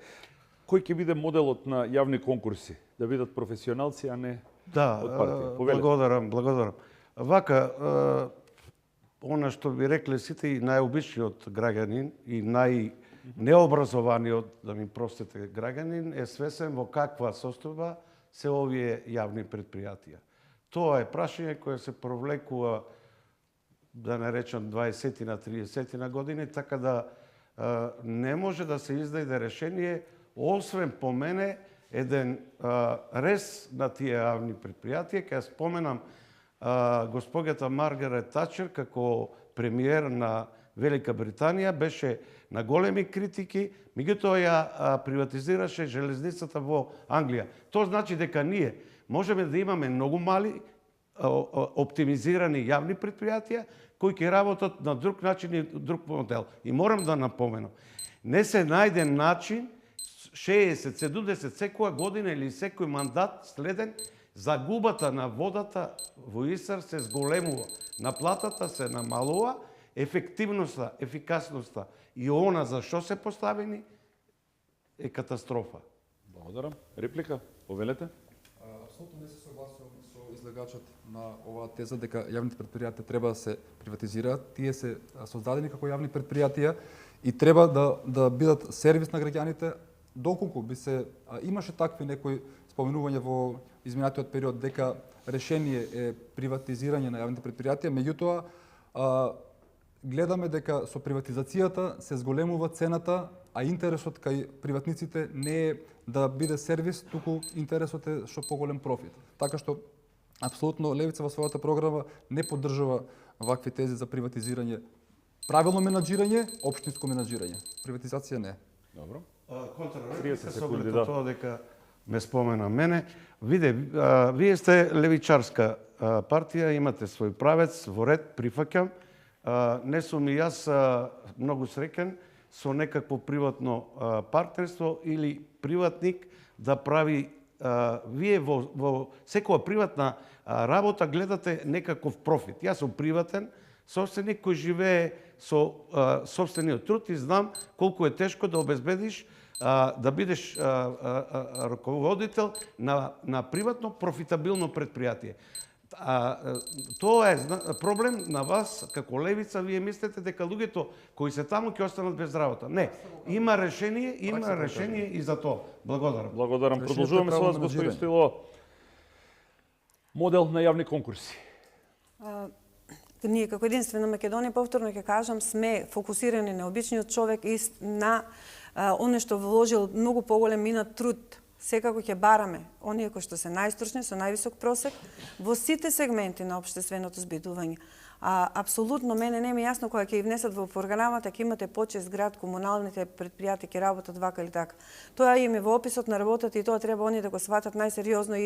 [SPEAKER 1] Кој ќе биде моделот на јавни конкурси? Да бидат професионалци, а не од партија? Повелете.
[SPEAKER 7] Благодарам. Вака, она што ви рекле сите и најобичниот граѓанин и најнеобразованиот, да ми простите, граѓанин е свесен во каква состојба се овие јавни предпријатија. Тоа е прашање кое се провлекува, да не речам, 20 на 30 на години, така да не може да се издаде решение, освен по мене, еден рез на тие јавни предпријатија. Ке споменам госпогата Маргарет Тачер како премиер на Велика Британија, беше на големи критики, меѓутоа ја приватизираше железницата во Англија. Тоа значи дека ние можеме да имаме многу мали оптимизирани јавни предпријатија кои ќе работат на друг начин и друг модел. И морам да напоменам, не се најде начин 60-70 секоја година или секој мандат следен, загубата на водата во ИСАР се зголемува, наплатата се намалува, ефективноста, ефикасноста и она за што се поставени е катастрофа.
[SPEAKER 1] Благодарам. Реплика? Повелете.
[SPEAKER 6] Апсолутно не се согласувам со излагачот на оваа теза дека јавните предпријатија треба да се приватизираат. Тие се создадени како јавни предпријатија и треба да бидат сервис на граѓаните. Доколку имаше такви некои споменување во изминатиот период дека решение е приватизирање на јавните предпријатија, меѓутоа гледаме дека со приватизацијата се зголемува цената, а интересот кај приватниците не е да биде сервис, туку интересот е што поголем профит. Така што апсолутно Левица во својата програма не поддржува вакви тези за приватизирање. Правилно менаџирање, општинско менаџирање. Приватизација не.
[SPEAKER 1] Добро.
[SPEAKER 7] Контрареплика
[SPEAKER 1] 30
[SPEAKER 7] со
[SPEAKER 1] секунди,
[SPEAKER 7] оглед
[SPEAKER 1] да.
[SPEAKER 7] на тоа дека ме спомена мене. Вие сте левичарска партија, имате свој правец, во ред, прифаќам. Не сум и јас многу среќен со некакво приватно партнерство или приватник да прави. Вие во секоја приватна работа гледате некаков профит. Јас сум приватен собственик кој живее со собствениот труд и знам колку е тешко да обезбедиш да бидеш раководител на приватно профитабилно предпријатие. Тоа е проблем на вас како левица. Вие мислите дека луѓето кои се таму ќе останат без работа. Не, има решение и за тоа. Благодарам.
[SPEAKER 1] Благодарам.
[SPEAKER 6] Решението е
[SPEAKER 1] Продолжуваме со
[SPEAKER 6] право
[SPEAKER 1] вас,
[SPEAKER 6] на
[SPEAKER 1] господин
[SPEAKER 6] менеджирање.
[SPEAKER 1] Стоилова. Модел на јавни конкурси.
[SPEAKER 8] Ние како единствена Македонија, повторно ќе кажам, сме фокусирани на обичниот човек и на оне што вложил многу поголем минат труд. Секако ќе бараме оние кои што се најстручни, со највисок просек, во сите сегменти на општественото збидување. Апсолутно мене не ми е јасно кога ќе ги внесат во програмата, ќе имате почест град, комуналните предпријатија ќе работат вака или така. Тоа им е во описот на работата и тоа треба оние да го сватат најсериозно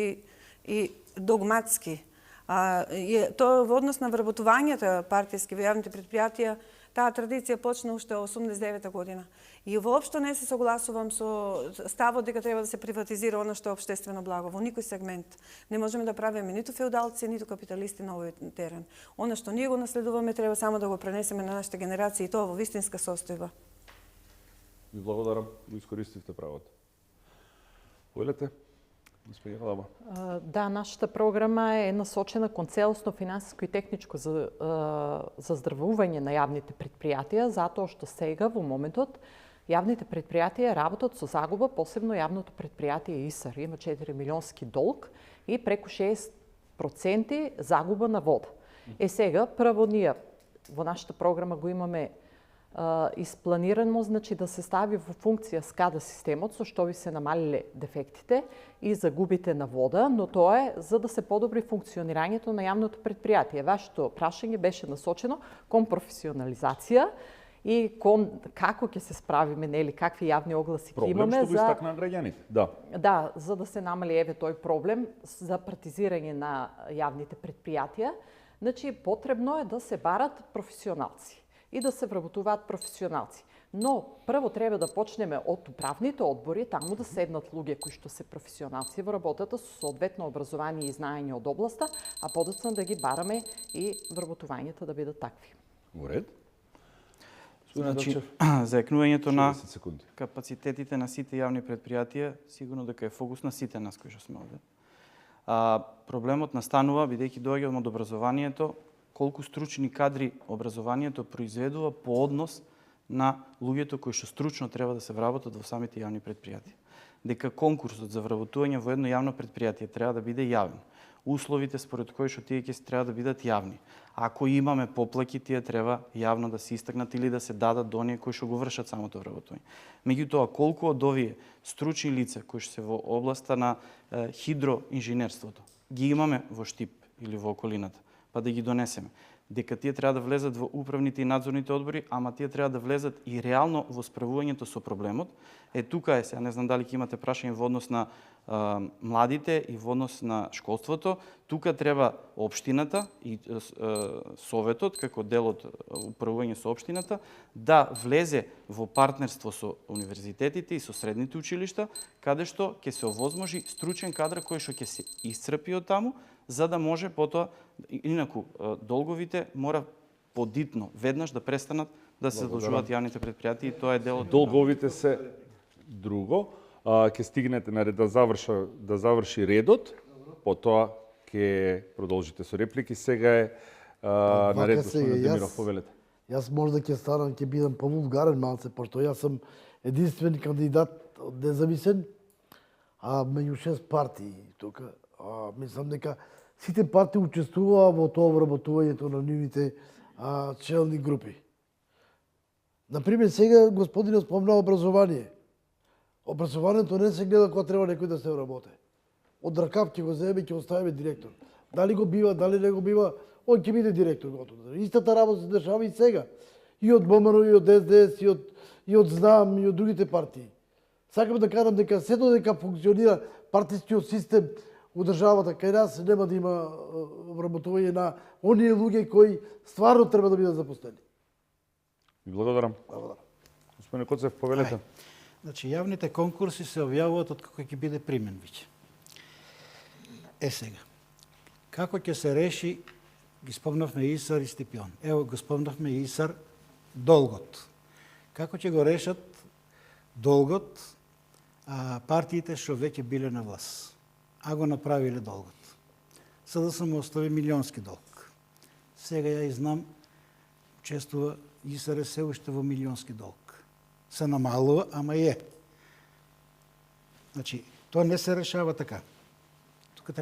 [SPEAKER 8] и догматски. Тоа во однос на вработувањето партиски во јавните предпријатија, таа традиција почна уште 89 година. И воопшто не се согласувам со ставот дека треба да се приватизира она што е општествено благо во никој сегмент. Не можеме да правиме ниту феудалци, ниту капиталисти на овој терен. Она што ние го наследуваме треба само да го пренесеме на нашите генерации и тоа во вистинска состојба.
[SPEAKER 1] Ви благодарам, го искористивте правото. Појлете, господин Халаба.
[SPEAKER 2] Да, нашата програма е насочена кон целосно финансиско и техничко заздравување на јавните предпријатија, затоа што сега во моментот јавните предпријатија работат со загуба, посебно јавното предпријатие ИСАР има 4 милионски долг и преку 6% загуба на вода. Сега прво ние во нашата програма го имаме испланирано, значи да се стави во функција SCADA системот, со што би се намалиле дефектите и загубите на вода, но тоа е за да се подобри функционирањето на јавното предпријатие. Вашето прашање беше насочено кон професионализација и кон како ќе се справиме, нели, какви јавни огласи ќе имаме.
[SPEAKER 1] Проблем што го истакна граѓаните. Да.
[SPEAKER 2] Да, за да се намали тој проблем за партизирање на јавните предпријатија, значи потребно е да се барат професионалци и да се вработуваат професионалци. Но прво треба да почнеме од управните одбори, таму да седнат луѓе кои што се професионалци во работата со соодветно образование и знаење од областа, а подоцна да ги бараме и вработувањето да бидат такви.
[SPEAKER 1] Во ред.
[SPEAKER 3] Значи, заекнувањето на
[SPEAKER 1] 60 секунди.
[SPEAKER 3] капацитетите на сите јавни предпријатија, сигурно дека е фокус на сите нас кои што сме овде. Проблемот настанува бидејќи доаѓа од образованието, колку стручни кадри образованието произведува по однос на луѓето кои што стручно треба да се вработат во самите јавни предпријатија. Дека конкурсот за вработување во едно јавно предпријатие треба да биде јавен. Условите според кои што тие ќе треба да бидат јавни. Ако имаме поплаки, тие треба јавно да се истакнат или да се дадат до оние кои што го вршат самото вработување. Меѓутоа, колку од овие стручни лица кои што се во областа на хидроинженерството ги имаме во Штип или во околината, па да ги донесеме. Дека тие треба да влезат во управните и надзорните одбори, ама тие треба да влезат и реално во справувањето со проблемот. Тука е, сега не знам дали ќе имате прашање во однос на младите и во однос на школството. Тука треба општината и советот, како дел од управување со општината, да влезе во партнерство со универзитетите и со средните училишта, каде што ќе се овозможи стручен кадар кој што ќе се исцрпи од таму, за да може потоа, инаку долговите мора подитно веднаш да престанат да се задолжуваат јавните предпријатија и тоа е дел од
[SPEAKER 1] Долговите се друго. Ќе стигнете на ред да заврши редот, потоа ќе продолжите со реплики. Сега е на ред господин Демиров, повелете.
[SPEAKER 4] Јас можда ќе станам, ќе бидам повулгарен малце, пошто јас сум единствен кандидат независен, меѓу 6 партии тука. Мислам дека сите партии учествуваа во тоа вработувањето на нивните челни групи. Например, сега господинот спомна образование. Образованието не се гледа кога треба некој да се вработи. Од ракав ќе го земе и ќе оставиме директор. Дали го бива, дали не го бива, он ќе биде директор готово. Истата работа се дешава и сега. И од ВМРО, и од СДС, и од ЗНАМ, и од другите партии. Сакам да кажам дека сето дека функционира партискиот систем у државата кај нас нема да има вработување на оние луѓе кои стварно треба да бидат запослени.
[SPEAKER 1] Ви благодарам. Господин Коцев, повелете.
[SPEAKER 5] Значи, јавните конкурси се објавуваат од како ќе биде примен веќе. Сега, како ќе се реши, ги спомнавме ИСАР и Стипион. Ево, го спомнавме ИСАР долгот. Како ќе го решат долгот партиите што веќе биле на власт? А го направиле долгот. СДСМ остави милионски долг. Сега ја и знам, честува ИСАР се уште во милионски долг. Се намалува, ама е. Значи, тоа не се решава така. Тука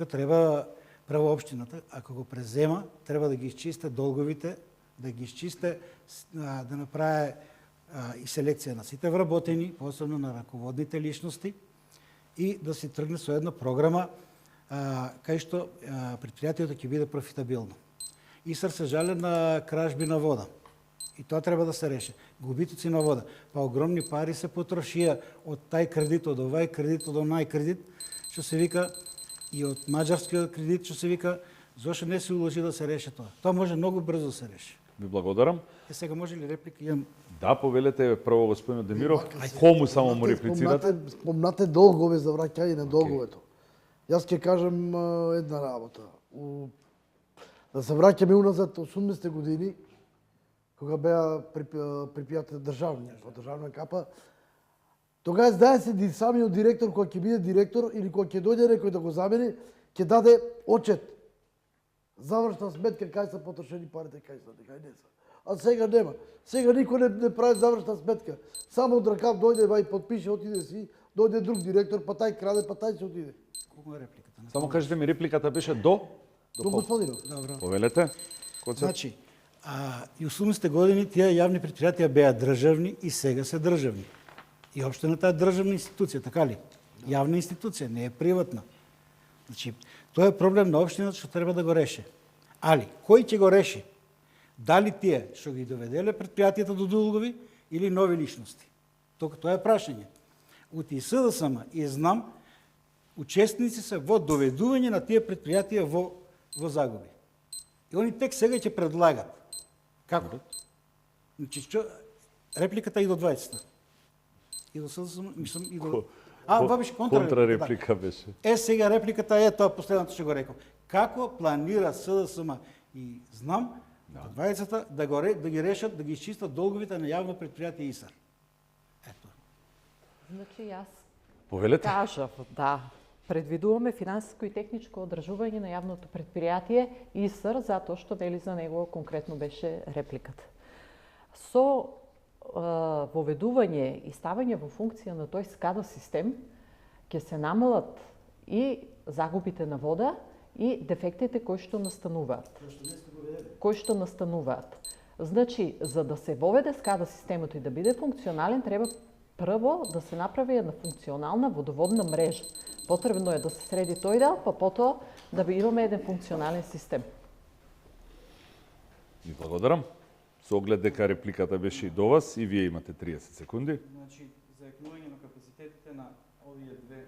[SPEAKER 5] треба право општината, ако го презема, треба да ги изчисте долговите, да ги изчисте, да направи и селекција на сите вработени, посебно на раководните личности, и да се тргне со една програма кај што предпријатието ќе биде профитабилно. ИСАР се жале на кражби на вода. И тоа треба да се реши. Губитоци на вода. Па огромни пари се потрошија од тај кредит, од овај кредит, од онај кредит, што се вика, и од маđарскиот кредит, што се вика, зошто не се уложи да се реши тоа. Тоа може многу брзо да се реши.
[SPEAKER 1] Ви благодарам.
[SPEAKER 5] Сега може ли реплика? Имам...
[SPEAKER 1] Да, повелете прво господин Демиров. Кому само му реплицирате?
[SPEAKER 4] Спомнате долгове за враќање на долговето. Јас ќе кажам една работа. Да се враќаме уназад 80 години, кога беа припијате државни, по државна капа, тогаш знае се самиот директор кој ќе биде директор или кој ќе дојде некој да го замени, ќе даде отчет. Завршна сметка кај се потрошени парите, кај се, кај не се. А сега нема. Сега никој не прави завршна сметка. Само од ракав дојде, вај подпише, отиде си, дојде друг директор, па тај краде, па тај се отиде.
[SPEAKER 5] Колку е репликата?
[SPEAKER 1] Само кажете ми, репликата беше до
[SPEAKER 4] господинов.
[SPEAKER 5] Добро.
[SPEAKER 1] Повелете.
[SPEAKER 5] Значи, и 80 години тие јавни предпријатија беа државни и сега се државни. И општината е државна институција, така ли? Јавна институција, не е приватна. Значи, тоа е проблем на општината што треба да го реши. Али, кој ќе го реши? Дали тие што ги доведеле предпријатијата до долгови или нови личности? Тоа е прашање. Ути СДСМ и знам, учесници се во доведување на тие предпријатија во загуби. И они тек сега ќе предлагат. Како? Значи, репликата и до 20-та. И до СДСМ, мислам, и до... ова беше
[SPEAKER 1] контрареплика беше.
[SPEAKER 5] Сега репликата е тоа последното што го реков. Како планира СДСМ и знам, до 20-та да ги решат, да ги изчистат долговите на јавно предпријатие ИСАР. Ето.
[SPEAKER 2] Значи, јас
[SPEAKER 1] Повелете.
[SPEAKER 2] кажав, да, предвидуваме финансиско и техничко одржување на јавното предпријатие ИСР, затоа што вели за него конкретно беше репликата. Со воведување и ставање во функција на тој SCADA систем ќе се намалат и загубите на вода и дефектите кои што настануваат. Значи, за да се воведе SCADA системот и да биде функционален, треба прво да се направи една функционална водоводна мрежа. Потребно е да се среди тој дел, па потоа да имаме еден функционален систем.
[SPEAKER 1] Ви благодарам. Со оглед дека репликата беше и до вас и вие имате 30 секунди.
[SPEAKER 3] Значи, за екнување на капацитетите на овие две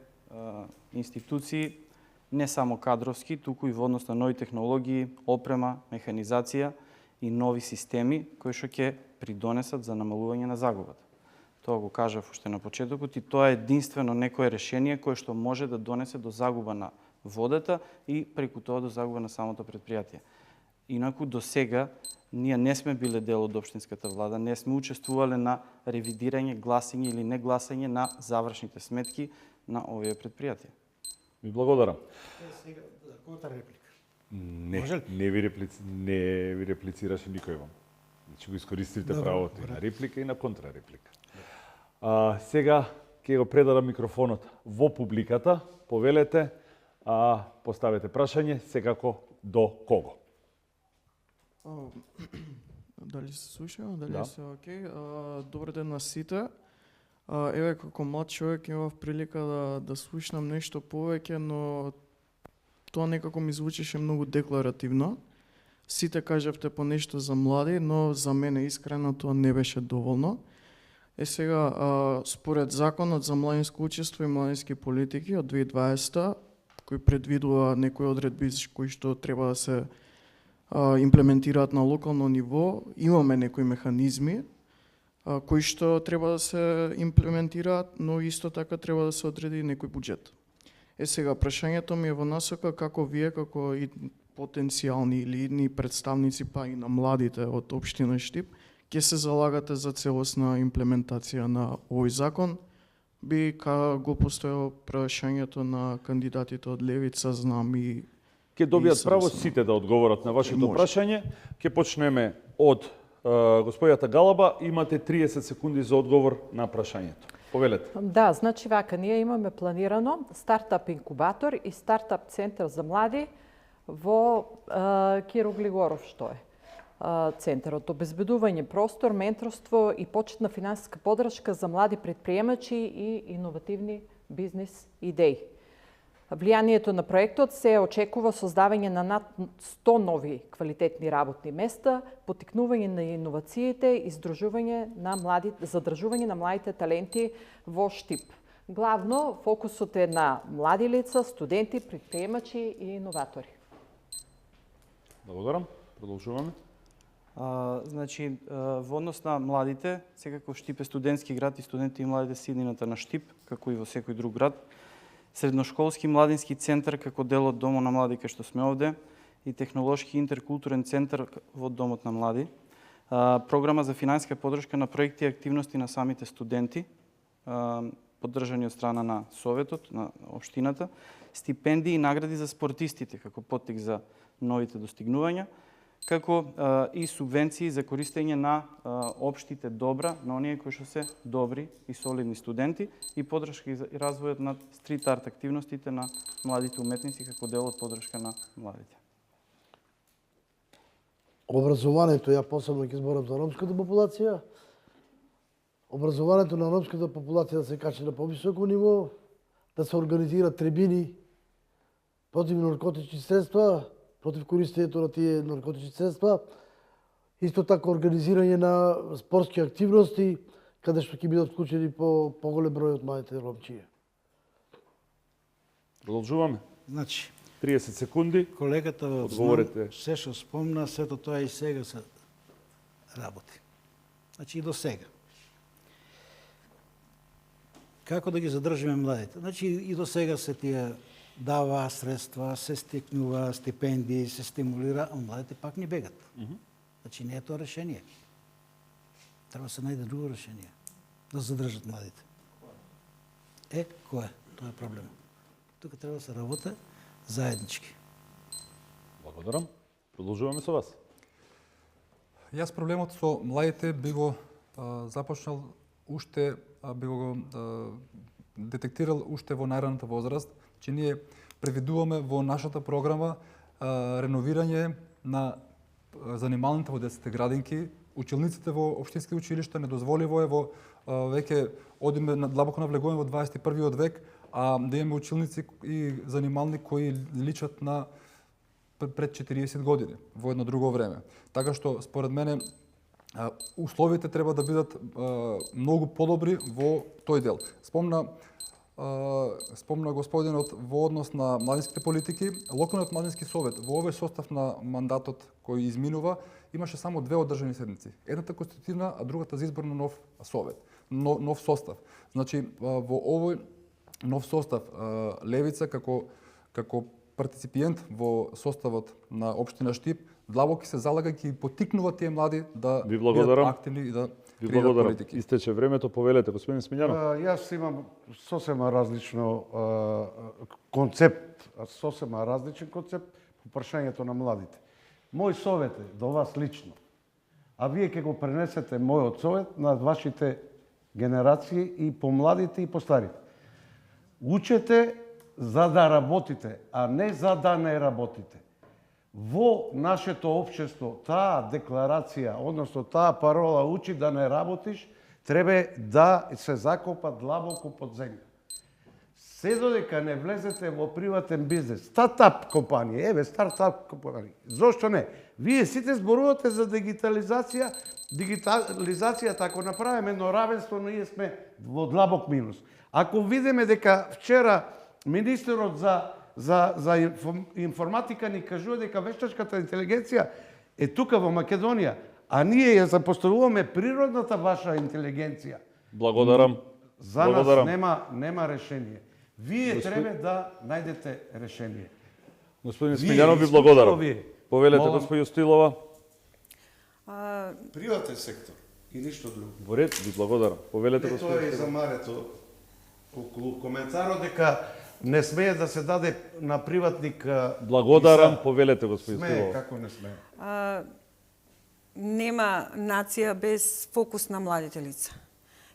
[SPEAKER 3] институции, не само кадровски, туку и во однос на нови технологии, опрема, механизација и нови системи кои што ќе придонесат за намалување на загубата. Тоа го кажав уште на почетокот и тоа е единствено некое решение кое што може да донесе до загуба на водата и преку тоа до загуба на самото предпријатие. Инаку до сега ние не сме биле дел од општинската влада, не сме учествувале на ревидирање, гласање или не гласање на завршните сметки на овие предпријатија.
[SPEAKER 1] Ви благодарам.
[SPEAKER 5] Сега, контрреплика.
[SPEAKER 1] Не ви реплицираше никој вам. Значи го искористивте правото и на реплика и на контрареплика. Сега ќе го предадам микрофонот во публиката. Повелете, поставете прашање, секако до кого?
[SPEAKER 9] Дали се слуша? Дали
[SPEAKER 1] Да.
[SPEAKER 9] се окей? Добар ден на сите. Еве, како млад човек имав прилика да слушнам нешто повеќе, но тоа некако ми звучеше многу декларативно. Сите кажавте по нешто за млади, но за мене искрено тоа не беше доволно. Сега, според Законот за младинско учество и младински политики од 2020, кој предвидува некои одредби кои што треба да се имплементираат на локално ниво, имаме некои механизми кои што треба да се имплементираат, но исто така треба да се одреди некој буџет. Сега, прашањето ми е во насока како вие, како и потенцијални или идни представници, па и на младите од општина Штип, ќе се залагате за целосна имплементација на овој закон? Би го постојало прашањето на кандидатите од Левица, знам и...
[SPEAKER 1] Ќе добијат право сите да одговорат на вашето прашање. Ќе почнеме од господјата Галаба. Имате 30 секунди за одговор на прашањето. Повелете.
[SPEAKER 2] Да, значи вака, ние имаме планирано стартап инкубатор и стартап центар за млади во Киро Глигоров, што е центарот. Обезбедување простор, менторство и почетна финансиска подршка за млади предприемачи и иновативни бизнис идеи. Влијанието на проектот се очекува создавање на над 100 нови квалитетни работни места, поттикнување на иновациите и задржување на младите таленти во Штип. Главно фокусот е на млади лица, студенти, предприемачи и иноватори.
[SPEAKER 1] Благодарам. Продолжуваме.
[SPEAKER 3] Значи, во однос на младите, секако Штип е студентски град и студенти и младите се иднината на Штип, како и во секој друг град. Средношколски младински центар како дел од Домот на млади кај што сме овде и технолошки интеркултурен центар во Домот на млади. Програма за финансиска подршка на проекти и активности на самите студенти, поддржани од страна на Советот, на општината, стипендии и награди за спортистите како поттик за новите достигнувања, како и субвенции за користење на општите добра на оние кои што се добри и солидни студенти и поддршка и развојот на стрит арт активностите на младите уметници како дел од поддршка на младите.
[SPEAKER 4] Образованието, ја посебно ќе зборам за ромската популација. Образованието на ромската популација да се качи на повисоко ниво, да се организираат трибини против наркотични средства, против користењето на тие наркотични средства, исто така организирање на спортски активности, каде што ќе бидат вклучени поголем број од младите ромчиња.
[SPEAKER 1] Продолжуваме.
[SPEAKER 5] Значи,
[SPEAKER 1] 30 секунди.
[SPEAKER 5] колегата
[SPEAKER 1] одговорете.
[SPEAKER 5] се што спомна, сето тоа и сега се работи. Значи и до сега. Како да ги задржиме младите? Значи и до сега се тие дава средства, се стекнува стипендии, се стимулира, а младите пак не бегат. Значи не е тоа решение. Треба да се најде друго решение да задржат младите. Кој е? Тоа е проблем. Тука треба да се работи заеднички.
[SPEAKER 1] Благодарам. Продолжуваме со вас.
[SPEAKER 6] Јас проблемот со младите би го започнал уште, би го детектирал уште во најраната возраст, че ние превидуваме во нашата програма реновирање на занималните во детските градинки, училниците во општински училишта. Недозволиво е во веќе одиме длабоко навлегуваме во 21 век, да имаме училници и занимални кои личат на пред 40 години во едно друго време. Така што според мене условите треба да бидат многу подобри во тој дел. Спомна господинот во однос на младинските политики. Локалниот младински совет во овој состав на мандатот кој изминува имаше само 2 одржани седници. Едната конститутивна, а другата за избор на нов совет, нов состав. Значи во овој нов состав Левица како партиципиент во составот на општина Штип длабоко се залага и поттикнува тие млади да бидат активни и да креираат политики.
[SPEAKER 1] Истече времето, повелете, господин Смилјанов.
[SPEAKER 7] Јас имам сосема различно концепт, сосема различен концепт по прашањето на младите. Мој совет е до вас лично, а вие ќе го пренесете мојот совет на вашите генерации и по младите и по старите. Учете за да работите, а не за да не работите. Во нашето општество таа декларација, односно таа парола учи да не работиш, треба да се закопа длабоко под земја. се додека не влезете во приватен бизнес, стартап компанија, стартап компанија. Зошто не? Вие сите зборувате за дигитализација, ако направиме едно равенство, ние сме во длабок минус. Ако видиме дека вчера министерот за информатика ни кажува дека вештачката интелигенција е тука во Македонија, а ние ја запоставуваме природната ваша интелигенција.
[SPEAKER 1] Благодарам.
[SPEAKER 7] За нас нема решение. Вие треба да најдете решение.
[SPEAKER 1] Господин Смилјанов, ви благодарам. Повелете,
[SPEAKER 7] Молам.
[SPEAKER 1] господин Стилова.
[SPEAKER 7] Приватен сектор и ништо друго.
[SPEAKER 1] Во ред, ви благодарам. Повелете,
[SPEAKER 7] Тоа
[SPEAKER 1] господин
[SPEAKER 7] е и
[SPEAKER 1] Стилова.
[SPEAKER 7] замарето околу коментарот дека не смее да се даде на приватник.
[SPEAKER 1] Благодарам, повелете, господин
[SPEAKER 7] Смее,
[SPEAKER 1] Стилова.
[SPEAKER 7] како не смее.
[SPEAKER 8] Нема нација без фокус на младите лица.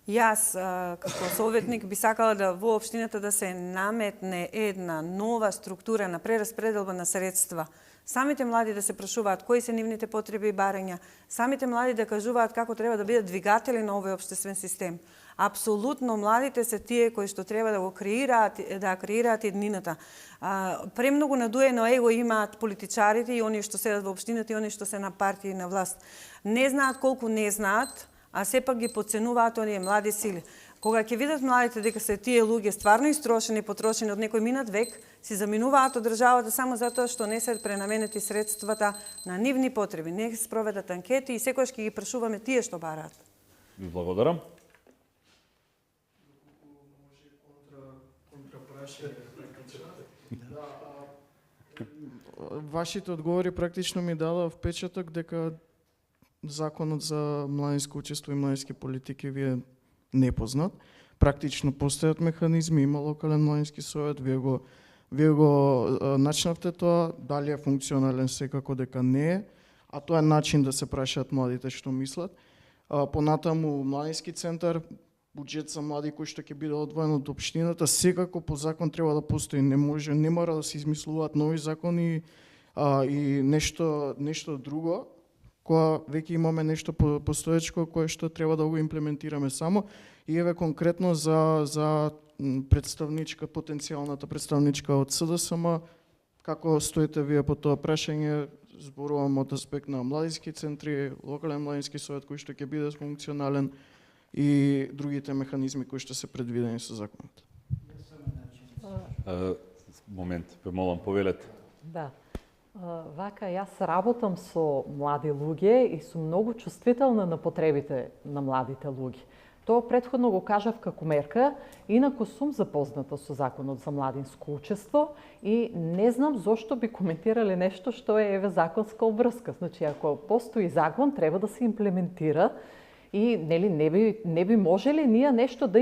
[SPEAKER 8] Јас, како советник, би сакала да во општината да се наметне една нова структура на прераспределба на средства. Самите млади да се прашуваат кои се нивните потреби и барања, самите млади да кажуваат како треба да бидат двигатели на овој општествен систем. Апсолутно младите се тие кои што треба да го креираат еднината. Премногу надуено его имаат политичарите и оние што седат во општината и оние што се на партија и на власт. Не знаат колку не знаат, а сепак ги подценуваат оние млади сили. Кога ќе видат младите дека се тие луѓе стварно истрошени, потрошени од некој минат век, си заминуваат од државата само затоа што не се пренаменети средствата на нивни потреби. Не се спроведат анкети и секогаш ќе ги прашуваме тие што бараат.
[SPEAKER 1] Ви благодарам.
[SPEAKER 9] Вашите одговори практично ми дадоа впечаток дека законот за младинско учество и младински политики ви е непознат. Практично постојат механизми, има локален младински совет, вие го начнавте тоа, дали е функционален, секако дека не е, а тоа е начин да се прашаат младите што мислат. Понатаму младински центар, буџет за млади кој што ќе биде одвоен од општината, секако по закон треба да постои, не мора да се измислуваат нови закони и нешто друго, кога веќе имаме нешто постоечко кое што треба да го имплементираме само. И еве конкретно за потенцијалната представничка од СДСМ, како стоите вие по тоа прашање? Зборувам од аспект на младински центри, локален младински совет кој што ќе биде функционален и другите механизми кои што се предвидени со законот.
[SPEAKER 1] Момент, ве молам, повелете.
[SPEAKER 2] Да. Вака, јас работам со млади луѓе и сум многу чувствителна на потребите на младите луѓе. Тоа претходно го кажав како мерка, инаку сум запозната со законот за младинско учество и не знам зошто би коментирале нешто што е законска обврска. Значи, ако постои закон, треба да се имплементира и не би можеле ние нешто да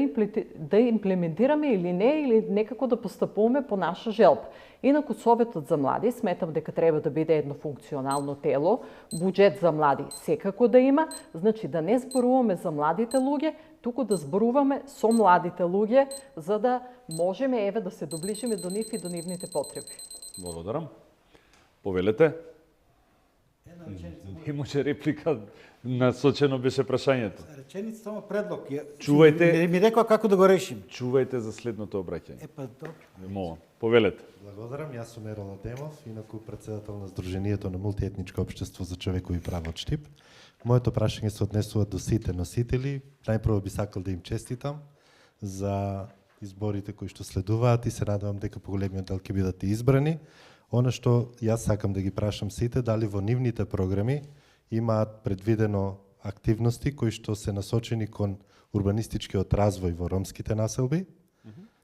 [SPEAKER 2] имплементираме или не, или некако да постапуваме по наша желба. Инаку Советот за млади сметам дека треба да биде едно функционално тело, буџет за млади секако да има, значи да не зборуваме за младите луѓе, туку да зборуваме со младите луѓе, за да можеме да се доближиме до нив и до нивните потреби.
[SPEAKER 1] Благодарам. Повелете. Имаше реплика, насочено беше прашањето.
[SPEAKER 5] Реченица само предлог.
[SPEAKER 1] Чувајте.
[SPEAKER 5] Ми рекоа како да го решим.
[SPEAKER 1] Чувајте за следното обраќање.
[SPEAKER 5] Добро.
[SPEAKER 1] Молам, повелете.
[SPEAKER 10] Благодарам, јас сум Ерол Адемов, инаку председател на Сдруженијето на мултиетничко општество за човекови права од Штип. Моето прашање се однесува до сите носители. Најпрво би сакал да им честитам за изборите кои што следуваат и се надевам дека поголемиот дел ќе бидат избрани. Она што јас сакам да ги прашам сите, дали во нивните програми имаат предвидено активности кои што се насочени кон урбанистичкиот развој во ромските населби,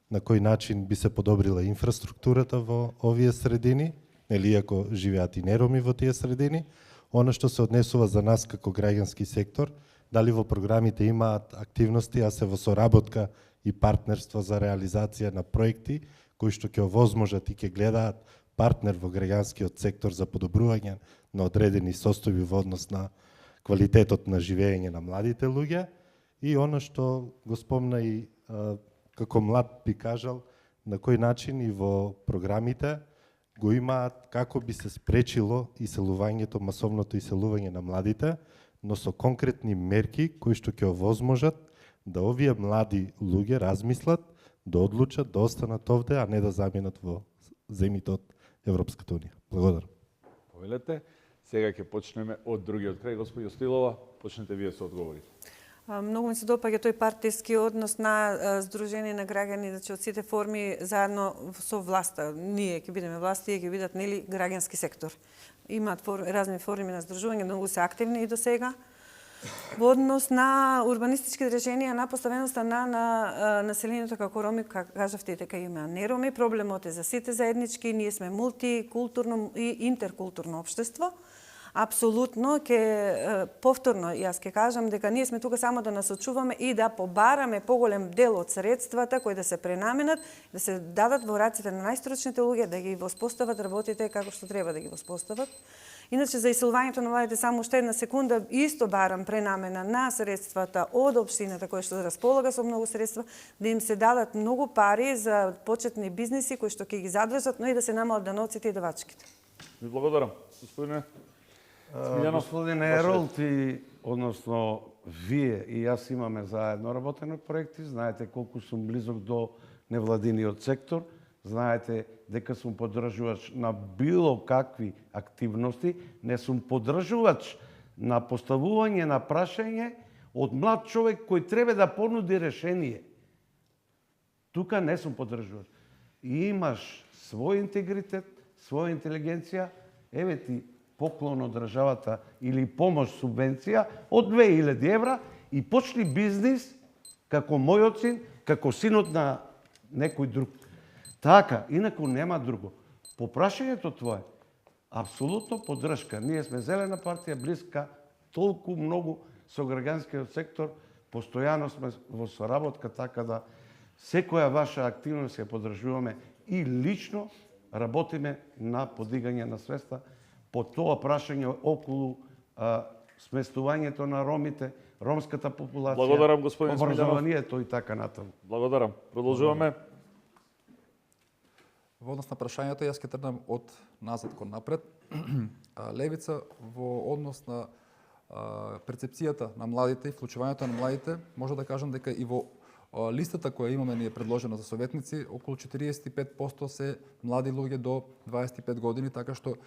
[SPEAKER 10] на кој начин би се подобрила инфраструктурата во овие средини, или ако живеат и нероми во тие средини. Она што се однесува за нас како граѓански сектор, дали во програмите имаат активности, а се во соработка и партнерство за реализација на проекти кои што ќе овозможат и ќе гледаат партнер во граѓанскиот сектор за подобрување на одредени состојби во однос на квалитетот на живење на младите луѓе. И оно што го спомна и како млад би кажал, на кој начин и во програмите го имаат како би се спречило иселувањето, масовното иселување на младите, но со конкретни мерки кои што ќе овозможат да овие млади луѓе размислат да одлучат да останат овде, а не да заминат во земјите од Европската унија. Благодарам.
[SPEAKER 1] Повелете. Сега ќе почнеме од другиот крај. Господи Остилова, почнете вие со одговорите.
[SPEAKER 8] Многу ми се допаѓа тој партиски однос на Сдружение на граѓани, значи од сите форми заедно со власта. Ние ќе бидеме власт, тие ќе бидат нели граѓански сектор. Имаат разни форми на здружување, многу се активни и до сега. Во однос на урбанистички решенија на поставеноста на населението како роми, кажавте дека има нероми, проблемот е за сите заеднички, ние сме мултикултурно и интеркултурно општество. Апсолутно, повторно јас ќе кажам дека ние сме тука само да насочуваме и да побараме поголем дел од средствата кои да се пренаменат, да се дадат во раците на најстручните луѓе, да ги воспостават работите како што треба да ги воспостават. Иначе за исилувањето на младите само уште една секунда исто барам пренамена на средствата од општината која што располага со многу средства, да им се дадат многу пари за почетни бизниси кои што ќе ги задржат, но и да се намалат даноците и давачките.
[SPEAKER 1] Ви благодарам. Господине Смилјанов.
[SPEAKER 7] Господине Еролт, односно вие и јас имаме заедно работени проекти, знаете колку сум близок до невладиниот сектор, знаете дека сум поддржувач на било какви активности, не сум поддржувач на поставување на прашање од млад човек кој треба да понуди решение. Тука не сум поддржувач. И имаш свој интегритет, своја интелигенција, еве ти поклон од државата или помош, субвенција од 2000 евра и почни бизнис како мојот син, како синот на некој друг. Така, инаку нема друго. По прашањето твое, апсолутно поддршка. Ние сме Зелена партија, блиска толку многу со граѓанскиот сектор, постојано сме во соработка, така да секоја ваша активност ја поддржуваме и лично работиме на подигање на свеста по тоа прашање околу сместувањето на ромите, ромската популација,
[SPEAKER 1] Благодарам, господин
[SPEAKER 7] образованието и така натаму.
[SPEAKER 1] Благодарам. Продолжуваме.
[SPEAKER 6] Во однос на прашањето, јас ќе тргнам од назад кон напред. Левица во однос на перцепцијата на младите и вклучувањето на младите, може да кажам дека и во листата која имаме ние предложена за советници, околу 45% се млади луѓе до 25 години, така што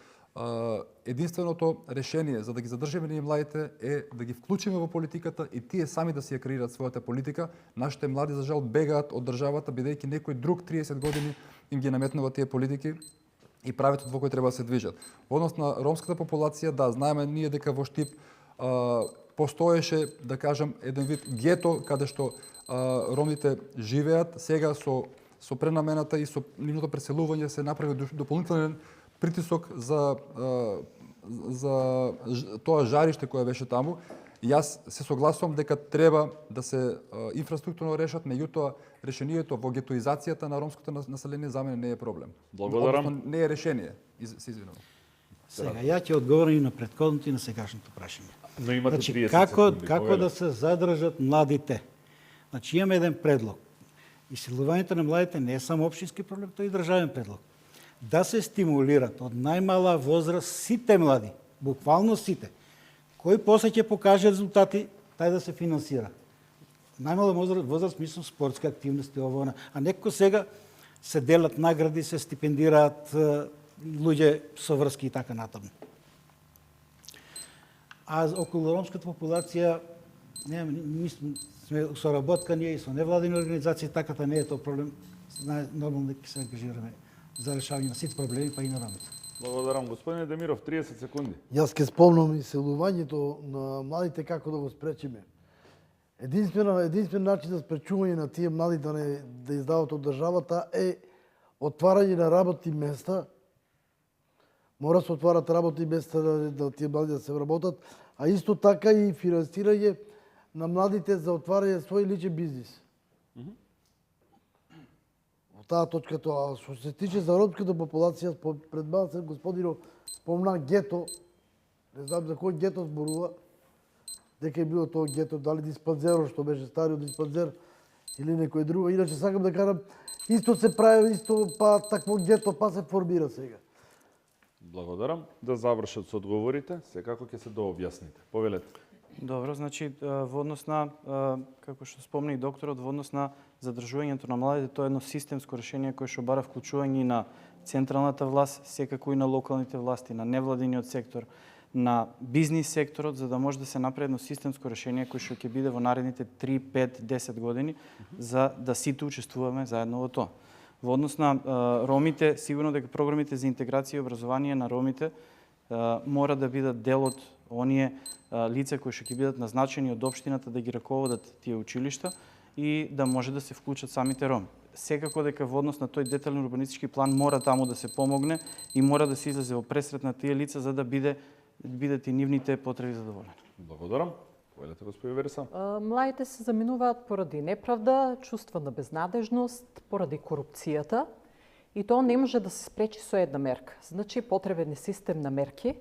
[SPEAKER 6] единственото решение за да ги задржиме ние младите е да ги вклучиме во политиката и тие сами да си ја креираат својата политика. Нашите млади за жал бегаат од државата бидејќи некој друг 30 години им ги наметнува тие политики и правецот во кој треба да се движат. Во однос на ромската популација, да, знаеме ние дека во Штип постоеше, да кажам, еден вид гето каде што ромите живеат. Сега со пренамената и со нивното преселување се направи дополнителен притисок за тоа жариште кое беше таму. Јас се согласувам дека треба да се инфраструктурно решат, меѓутоа решението во гетоизацијата на ромското население за мене не е проблем.
[SPEAKER 1] Благодарам.
[SPEAKER 6] Односно, не е решение. Се извинувам.
[SPEAKER 5] Сега, ја ќе одговорам и на претходното и на сегашното прашање.
[SPEAKER 1] Но имате 30
[SPEAKER 5] секунди. Како
[SPEAKER 1] повелете.
[SPEAKER 5] да се задржат младите? Значи, имаме еден предлог. Исилувањето на младите не е само општински проблем, тој е државен предлог. Да се стимулират од најмала возраст сите млади, буквално сите. Кој после ќе покаже резултати, тај да се финансира. Најмала возраст, мислам, спортски активности, ово, а некако сега се делат награди, се стипендираат луѓе со врски и така натаму. А околу ромската популација, сме соработкани и со невладини организации, таката не е тоа проблем. Нормално дека се ангажираме за решавање на сите проблеми, па и на ромите.
[SPEAKER 1] Благодарам. Господине Демиров, 30 секунди.
[SPEAKER 4] Јас ќе спомнам иселувањето на младите како да го спречиме. Единствен начин за спречување на тие млади да издават од државата е отварање на работни места. Мора се отварат работни места да тие млади да се вработат, а исто така и финансирање на младите за отварање свој личен бизнис. Во таа точка тоа, што се тиче за ромската популација, пред малце господинов спомна гето, не знам за кој гето зборува, дека е било тоа гето, дали диспанзерот што беше стариот диспанзер или некој друго. Иначе сакам да кажам, исто се прави, исто па такво гето па се формира сега.
[SPEAKER 1] Благодарам. Да завршат со одговорите, секако ќе се дообјасните. Повелете.
[SPEAKER 3] Добро, значи во однос на, како што спомна и докторот, во однос на задржувањето на младите, тоа е едно системско решение кое што бара вклучување и на централната власт, секако и на локалните власти, на невладиниот сектор, на бизнис секторот, за да може да се направи едно системско решение кое што ќе биде во наредните 3, 5, 10 години, за да сите учествуваме заедно во тоа. Во однос на ромите, сигурно дека програмите за интеграција и образование на ромите мора да бидат дел од оние лица кои што ќе бидат назначени од општината да ги раководат тие училишта и да може да се вклучат самите роми. Секако дека во однос на тој детален урбанистички план мора таму да се помогне и мора да се излезе во пресрет на тие лица за да бидат и нивните потреби задоволени.
[SPEAKER 1] Благодарам. Повелете, господин Вереса.
[SPEAKER 2] Младите се заминуваат поради неправда, чувства на безнадежност, поради корупцијата и тоа не може да се спречи со една мерка. Значи, потребен е систем на мерки.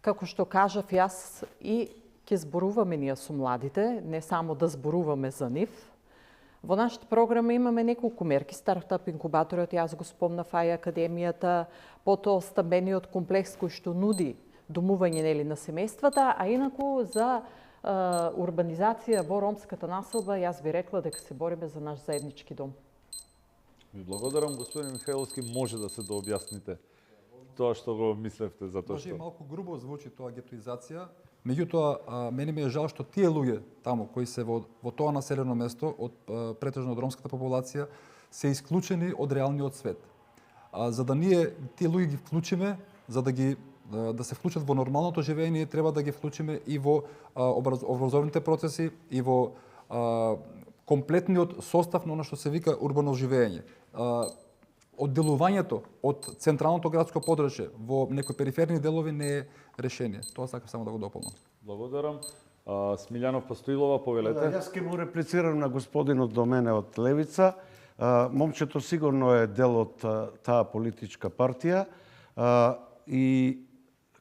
[SPEAKER 2] Како што кажав јас, и ќе зборуваме ние со младите, не само да зборуваме за нив. Во нашата програма имаме неколку мерки. Стартап инкубаторот, јас го спомнав, и академијата, потоа стамбениот комплекс кој што нуди домување на семејствата, а инаку за урбанизација во ромската населба, јас би рекла дека се бориме за наш заеднички дом.
[SPEAKER 1] Ви благодарам, господин Михајловски, може да се дообјасните тоа што го мислевте за тоа
[SPEAKER 6] што...
[SPEAKER 1] што...
[SPEAKER 6] Малку грубо звучи тоа гетоизација, меѓутоа, мене ми е жал што тие луѓе таму кои се во тоа населено место, претежно од ромската популација, се исклучени од реалниот свет. За да ние тие луѓе ги вклучиме, за да се вклучат во нормалното живење, треба да ги вклучиме и во образовните процеси, и во комплетниот состав на оно што се вика урбано живење. Одделувањето од централното градско подрачје во некои периферни делови не е решение. Тоа сакам само да го дополнам.
[SPEAKER 1] Благодарам. Смилјанов Пастоилова, повелете.
[SPEAKER 7] Јас ќе му реплицирам на господинот до мене од Левица. Момчето сигурно е дел од таа политичка партија и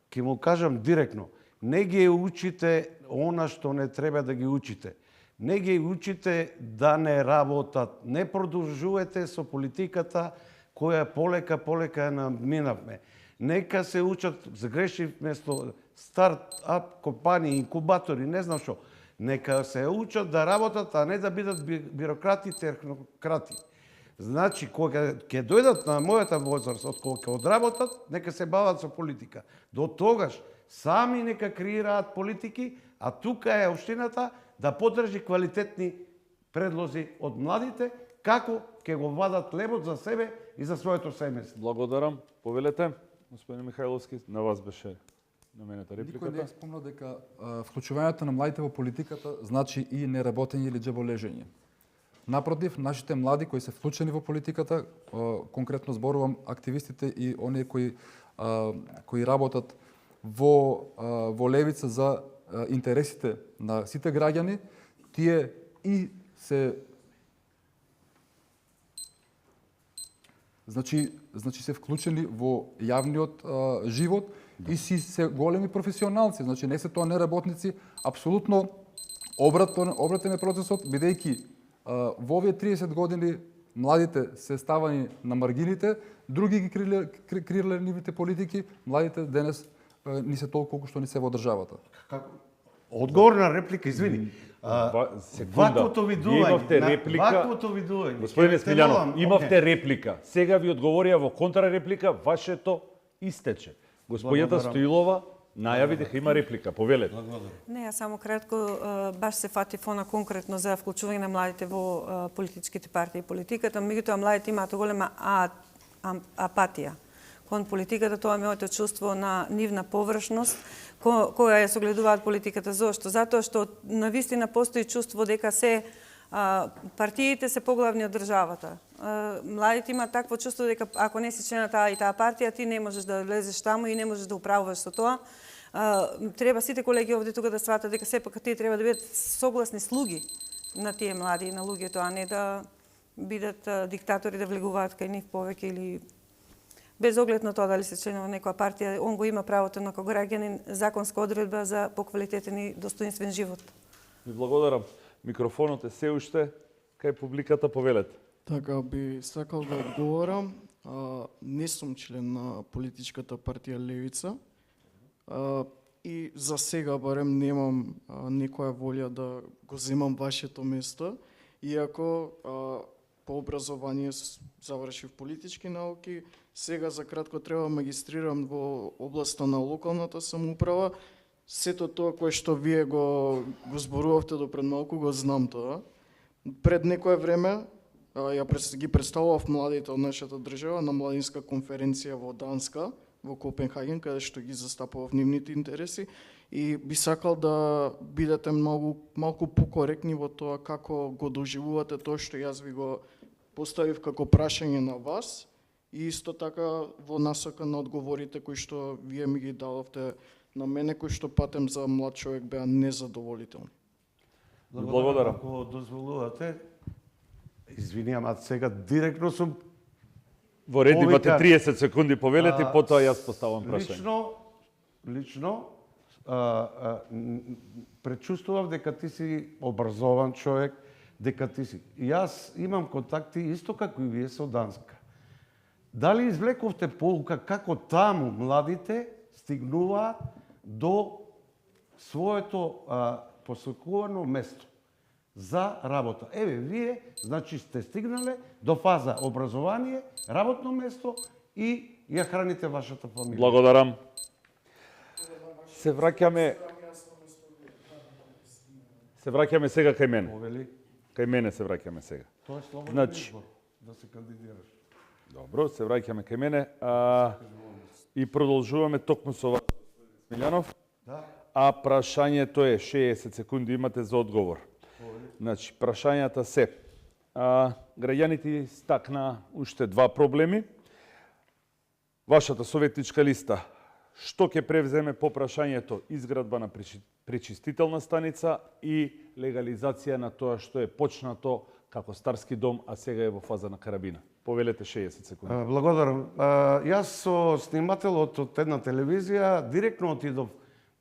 [SPEAKER 7] ќе му кажам директно, не ги учите она што не треба да ги учите. Не ги учите да не работат. Не продолжувате со политиката која полека ја наминавме. Нека се учат, загрешивме со старт-ап компании, инкубатори, не знам што. Нека се учат да работат, а не да бидат бирократи, технократи. Значи, кога ќе дојдат на мојата возраст, од кога ќе одработат, нека се бават со политика. До тогаш, сами нека креираат политики, а тука е општината да поддржи квалитетни предлози од младите, како ќе го вадат лебот за себе и за своето семејство.
[SPEAKER 1] Благодарам. Повелете, господин Михајловски, на вас беше наменета репликата.
[SPEAKER 6] Никој не спомна дека вклучувањето на младите во политиката значи и неработење или џеболежење. Напротив, нашите млади кои се вклучени во политиката, конкретно зборувам активистите и оние кои работат во Левица за интересите на сите граѓани, тие и се Значи се вклучени во јавниот живот и си се големи професионалци. Значи не се тоа неработници, апсолутно обратен е процесот, бидејќи во овие 30 години младите се ставани на маргините, други ги креирале нивните политики, младите денес ни се толку колку што ни се во државата.
[SPEAKER 7] Одговор на реплика, извини. Ваквото видување.
[SPEAKER 1] Господине Смилјанов, имавте реплика. Сега ви одговорија во контрареплика, вашето истече. Господјата Стоилова најави дека има реплика. Повелете.
[SPEAKER 8] Не, ја само кратко, баш се фатив она конкретно за вклучување на младите во политичките партии и политиката, меѓутоа младите имаат голема апатија кон политиката, тоа е моето чувство на нивна површност, која ја согледуваат политиката. Зошто? Затоа што навистина постои чувство дека партиите се поглавни од државата. Младите имаат такво чувство дека ако не си член на таа и таа партија, ти не можеш да влезеш таму и не можеш да управуваш со тоа. Треба сите колеги овде тука да сватат дека сепак тие треба да бидат согласни слуги на тие млади и на луѓето, а не да бидат диктатори да влегуваат кај нив повеќе или без оглед на тоа дали се член на некоја партија, он го има правото на како граѓанин законска одредба за поквалитетен и достоинствен живот.
[SPEAKER 1] Ви благодарам. Микрофонот е се уште кај публиката, повелете.
[SPEAKER 9] Така би сакал да одговорам. Не сум член на политичката партија Левица. и за сега барем немам некоја волја да го земам вашето место, иако по образование завршив политички науки, сега за кратко треба магистрирам во областа на локалната самоуправа. Сето тоа кое што вие го зборувавте до пред малку, го знам тоа. Пред некое време ги представував младите од нашата држава на младинска конференција во Данска, во Копенхаген, каде што ги застапував нивните интереси, и би сакал да бидете малку покоректни во тоа како го доживувате тоа што јас ви го поставив како прашање на вас, и исто така во насока на одговорите кои што вие ми ги дадовте на мене, кои што патем за млад човек беа незадоволителни.
[SPEAKER 1] Благодарам.
[SPEAKER 7] Ако дозволувате, извинувам, а сега директно сум
[SPEAKER 1] Во ред имате 30 секунди повелете, потоа јас поставам прашање.
[SPEAKER 7] Лично пречувствував дека ти си образован човек, дека ти си. Јас имам контакти исто како и вие со Данска. Дали извлековте поука како таму младите стигнуваат до своето посекувано место за работа? Еве, вие, значи, сте стигнале до фаза образование, работно место и ја храните вашата фамилија.
[SPEAKER 1] Благодарам. Се враќаме сега кај мене.
[SPEAKER 7] Повели?
[SPEAKER 1] Кај мене се враќаме сега.
[SPEAKER 7] Тоа е слободен
[SPEAKER 1] Значи,
[SPEAKER 7] избор да се кандидираш.
[SPEAKER 1] Добро, се враќаме кај мене. И продолжуваме токму со вас, Смилјанов.
[SPEAKER 7] Да.
[SPEAKER 1] А прашањето е 60 секунди имате за одговор. Значи, прашањата се. Граѓаните стакна уште два проблеми. Вашата советничка листа, што ќе превземе по прашањето изградба на пречистителна станица и легализација на тоа што е почнато како Старски дом, а сега е во фаза на карабина. Повелете 60 секунди.
[SPEAKER 7] Благодарам. Јас со снимателот од една телевизија директно отидов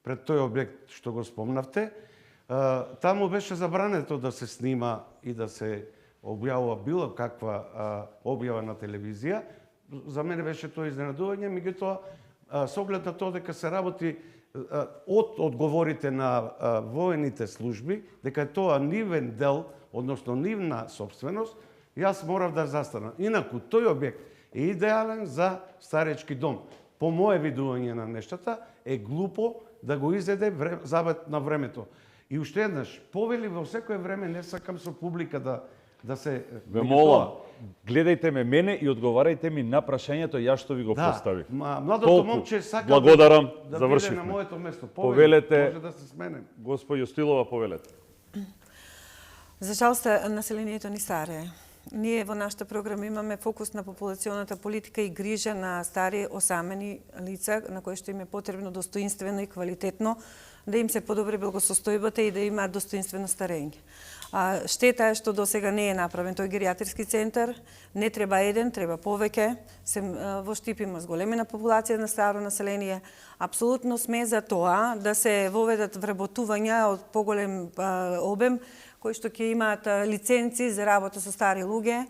[SPEAKER 7] пред тој објект што го спомнавте. Таму беше забрането да се снима и да се објавува било каква објава на телевизија. За мене беше тоа изненадување, меѓутоа со оглед на тоа дека се работи од одговорите на воените служби, дека е тоа нивен дел, односно нивна собственост, јас морав да застанам. Инаку, тој објект е идеален за старечки дом. По мое видување на нештата, е глупо да го изеде забат на времето. И уште еднаш, повели во секое време, не сакам со публика да се...
[SPEAKER 1] Ве молам, гледајте ме мене и одговарајте ми на прашањето ја што ви го поставив.
[SPEAKER 7] Младото момче сака
[SPEAKER 1] благодарам,
[SPEAKER 7] да биде
[SPEAKER 1] завршивме.
[SPEAKER 7] на моето место.
[SPEAKER 1] Повелете,
[SPEAKER 7] може да се сменем.
[SPEAKER 1] Господјо Стилова, повелете.
[SPEAKER 8] За жалост, населението ни старее. Ние во нашата програма имаме фокус на популационата политика и грижа на стари осамени лица, на кои што им е потребно достоинствено и квалитетно да им се подобри благосостојбата и да имаат достоинствено старење. Штета е што до сега не е направен тој геријатрски центар. Не треба еден, треба повеќе. Во Штип има зголемена популација на старо население. Апсолутно сме за тоа да се воведат вработувања од поголем обем, кои што ќе имаат лиценци за работа со стари луѓе.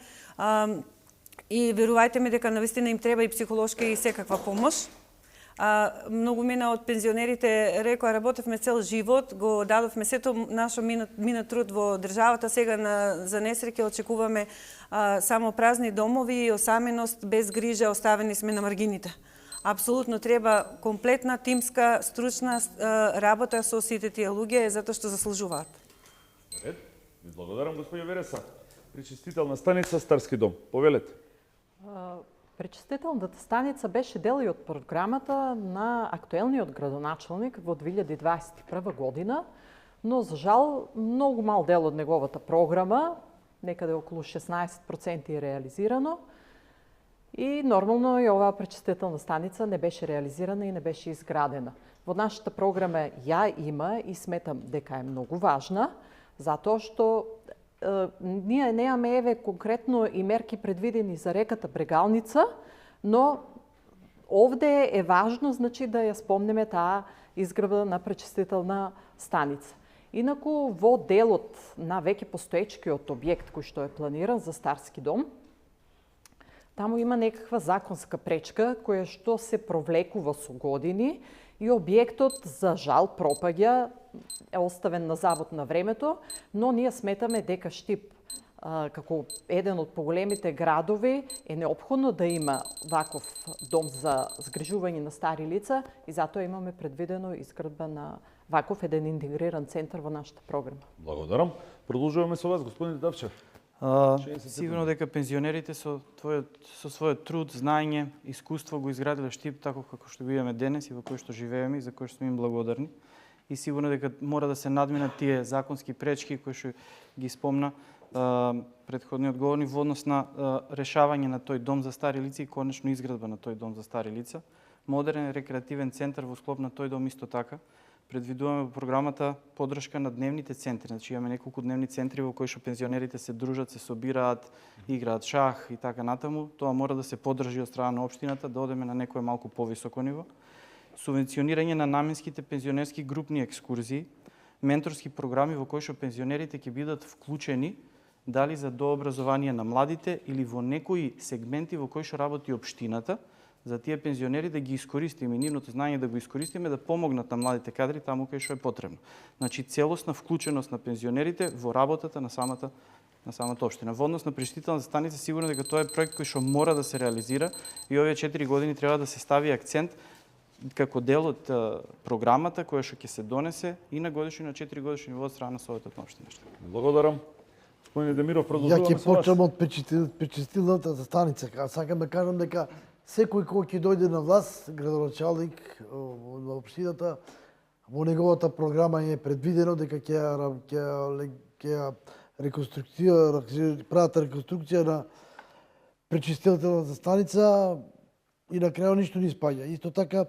[SPEAKER 8] И верувајте ми дека навистина им треба и психолошка и секаква помош. Многу мина од пензионерите рекоа, работевме цел живот, го дадовме сето нашо минат труд во државата, сега за несреќа очекуваме само празни домови и осаменост, без грижа, оставени сме на маргините. Апсолутно треба комплетна, тимска, стручна работа со сите тие луѓе, затоа што заслужуваат.
[SPEAKER 1] Ред, ви благодарам, господјо Вереса. Пречистителна станица, Старски дом. Повелете.
[SPEAKER 2] Пречистителната станица беше дел и од програмата на актуелниот градоначалник во 2021 година, но за жал многу мал дел од неговата програма, некаде околу 16% е реализирано, и нормално и оваа пречистителна станица не беше реализирана и не беше изградена. Во нашата програма ја има и сметам дека е многу важна, затоа што ние немаме еве конкретно и мерки предвидени за реката Брегалница, но овде е важно, значи, да ја спомнеме таа изградба на пречистителна станица. Инаку во делот на веќе постоечкиот објект кој што е планиран за Старски дом, таму има некаква законска пречка која што се провлекува со години и објектот за жал пропаѓа, е оставен на завод на времето, но ние сметаме дека Штип како еден од поголемите градови е неопходно да има ваков дом за згрижување на стари лица и затоа имаме предвидено изградба на ваков еден интегриран центар во нашата програма.
[SPEAKER 1] Благодарам. Продолжуваме со вас, господин Давчев.
[SPEAKER 3] Сигурно дека пензионерите со својот труд, знаење, искуство го изградиле Штип тако како што го имаме денес и во кој што живееме и за кој што сме им благодарни. И сигурно дека мора да се надминат тие законски пречки кои што ги спомна претходниот говорник во однос на решавање на тој дом за стари лица и конечно изградба на тој дом за стари лица. Модерен рекреативен центар во склоп на тој дом исто така. Предвидуваме во програмата поддршка на дневните центри. Значи имаме неколку дневни центри во кои што пензионерите се дружат, се собираат, играат шах и така натаму. Тоа мора да се поддржи од страна на општината, да одеме на некое малку повисоко ниво. Субвенционирање на наменските пензионерски групни екскурзии, менторски програми во кои што пензионерите ќе бидат вклучени дали за дообразование на младите или во некои сегменти во кои што работи општината, за тие пензионери да ги искористиме, нивното знаење да го искористиме, да помогнат на младите кадри таму кај што е потребно. Значи целосна вклученост на пензионерите во работата на самата општина. Во однос на прештителната станица, сигурно дека тоа е проект кој што мора да се реализира и овие 4 години треба да се стави акцент како дел од програмата која што ќе се донесе и на годишно и на 4 годишно ниво од страна на Советот на општина.
[SPEAKER 1] Благодарам. Господин Демиров, продолжуваме
[SPEAKER 4] Ја ќе
[SPEAKER 1] со вас.
[SPEAKER 4] почнам од пречистилната станица. Сакам да кажам дека секој кој ќе дојде на власт, градоначалник на општината, во неговата програма е предвидено дека ќе прават реконструкција на пречистилната станица и на крајот ништо не испаѓа. Исто така,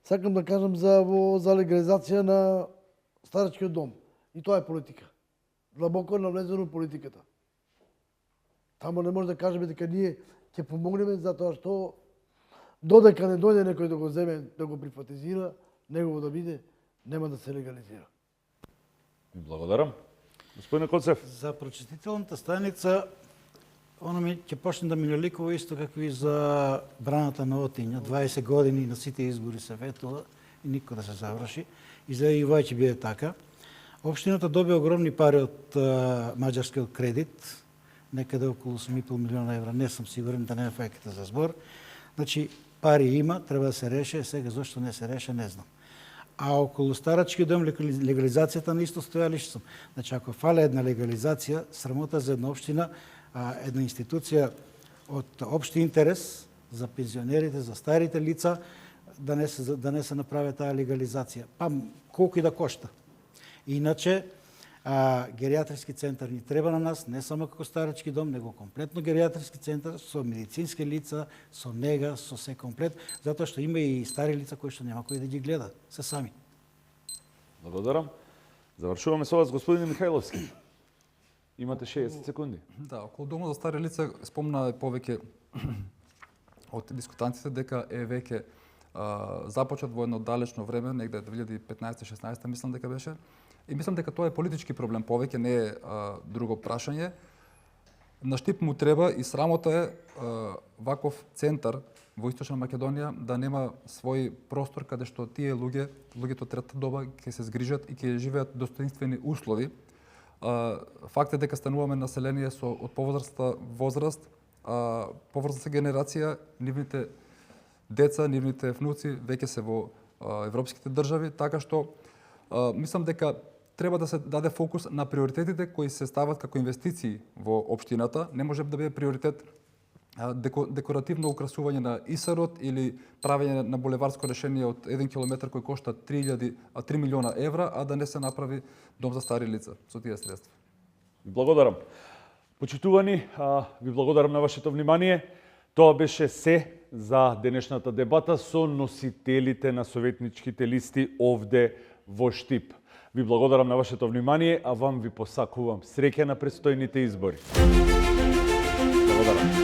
[SPEAKER 4] сакам да кажам за легализација на старачкиот дом. И тоа е политика. Длабоко навлезено политиката. Тамо не може да кажеме дека ние ќе помогнеме затоа што додека не дојде некој да го земе, да го приватизира, негово да биде, нема да се легализира.
[SPEAKER 1] Благодарам. Господин Коцев.
[SPEAKER 5] За прочистителната станица, оно ми ќе почне да ми наликува исто како и за браната на Отиња. 20 години на сите избори се ветува и никој да се заврши. И за и ќе биде така. Општината доби огромни пари од маđарскиот кредит, некаде околу 8,5 милиона евра, не сум сигурен да не е факта за збор. Значи, пари има, треба да се реше, сега зашто не се реше, не знам. А околу старачки дом легализацијата на исто стојалиште сум. Значи, ако фале една легализација, срамота за една општина, една институција од општи интерес за пензионерите, за старите лица, да не се направи таа легализација. Па, колку и да кошта. Иначе, геријатриски центар ни треба на нас, не само како старачки дом, него комплетно геријатриски центар со медицински лица, со нега, со се комплет, затоа што има и стари лица кои што нема кој да ги гледа, се сами.
[SPEAKER 1] Благодарам. Завршуваме со вас, господин Михајловски. Имате 60 секунди.
[SPEAKER 6] Да, околу домот за стари лица спомна повеќе од дискутантите дека е веќе започнат во едно далечно време, негде 2015-16 мислам дека беше. И мислам дека тоа е политички проблем повеќе, не е друго прашање. На Штип му треба и срамота е ваков центар во Источна Македонија да нема свој простор каде што тие луѓето трета доба ќе се згрижат и ќе живеат достоинствени услови. Факт е дека стануваме население од повозрастна возраст, повозрастна генерација, нивните деца, нивните внуци веќе се во европските држави, така што мислам дека треба да се даде фокус на приоритетите кои се стават како инвестиции во општината. Не може да биде приоритет декоративно украсување на Исарот или правење на булеварско решение од 1 километар кој кошта 3 милиона евра, а да не се направи дом за стари лица со тие средства.
[SPEAKER 1] Благодарам. Почитувани, ви благодарам на вашето внимание. Тоа беше се за денешната дебата со носителите на советничките листи овде во Штип. Ви благодарам на вашето внимание, а вам ви посакувам среќа на престојните избори. Благодарам.